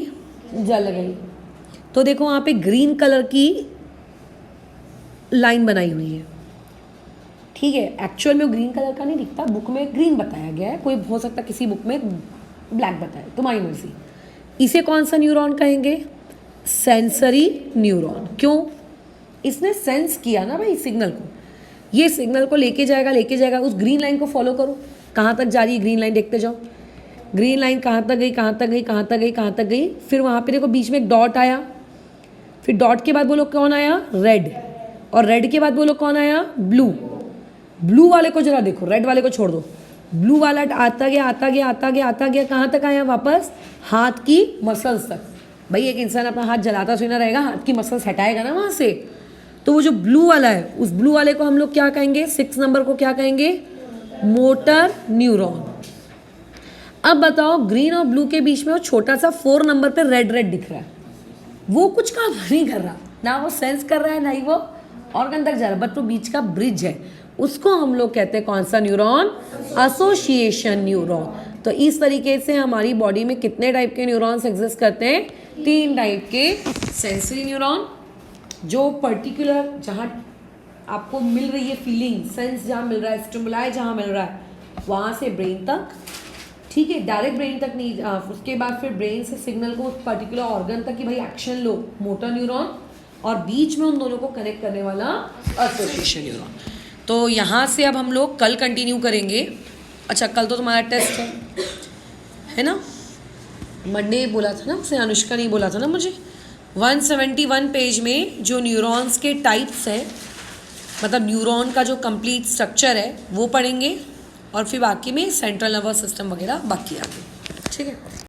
Speaker 1: जल गई। तो देखो वहाँ पे ग्रीन कलर की लाइन बनाई हुई है। ठीक है, एक्चुअल में वो ग्रीन कलर का नहीं दिखता, बुक में ग्रीन बताया गया है, कोई हो सकता किसी बुक में ब्लैक बताया, तुम्हारी मर्जी। इसे कौन सा न्यूरॉन कहेंगे? Sensory neuron. क्यों? इसने सेंस किया ना भाई सिग्नल को, ये सिग्नल को लेके जाएगा। उस ग्रीन लाइन को फॉलो करो, कहाँ तक जा रही है ग्रीन लाइन, देखते जाओ। ग्रीन लाइन कहाँ तक गई। फिर वहाँ पे देखो बीच में एक डॉट आया, फिर डॉट के बाद बोलो कौन आया? रेड। और रेड के बाद बोलो कौन आया? ब्लू। ब्लू वाले को जरा देखो, रेड वाले को छोड़ दो। ब्लू वाला आता गया, कहाँ तक आया? वापस हाथ की मसल्स तक। भाई एक इंसान अपना हाथ जलाता तो ना रहेगा, हाथ की मसल्स हटाएगा ना वहाँ से। तो वो जो ब्लू वाला है, उस ब्लू वाले को हम लोग क्या कहेंगे? 6 नंबर को क्या कहेंगे? Motor neuron. अब बताओ, ग्रीन और ब्लू के बीच में वो छोटा सा 4 नंबर पे रेड दिख रहा है, वो कुछ काम नहीं कर रहा, ना वो सेंस कर रहा है, ना ही वो ऑर्गन तक जा रहा है, बट वो बीच का ब्रिज है, उसको हम लोग कहते हैं कौन सा न्यूरॉन? Association neuron. तो इस तरीके से हमारी बॉडी में कितने टाइप के न्यूरॉन्स एग्जिस्ट करते हैं? 3 टाइप के। सेंसरी न्यूरॉन, जो पर्टिकुलर जहाँ आपको मिल रही है फीलिंग, सेंस जहाँ मिल रहा है, स्टिमुलाई जहाँ मिल रहा है, वहाँ से ब्रेन तक। ठीक है, डायरेक्ट ब्रेन तक नहीं, उसके बाद फिर ब्रेन से सिग्नल को पर्टिकुलर ऑर्गन तक कि भाई एक्शन लो, मोटर न्यूरॉन, और बीच में उन दोनों को कनेक्ट करने वाला एसोसिएशन न्यूरॉन। तो यहाँ से अब हम लोग कल कंटिन्यू करेंगे। अच्छा, कल तो तुम्हारा टेस्ट है ना? मंडे बोला था ना मुझसे, अनुष्का नहीं बोला था ना मुझे। 171 पेज में जो न्यूरॉन्स के टाइप्स हैं, मतलब न्यूरॉन का जो कंप्लीट स्ट्रक्चर है वो पढ़ेंगे, और फिर बाकी में सेंट्रल नर्वस सिस्टम वगैरह बाकी आगे। ठीक है।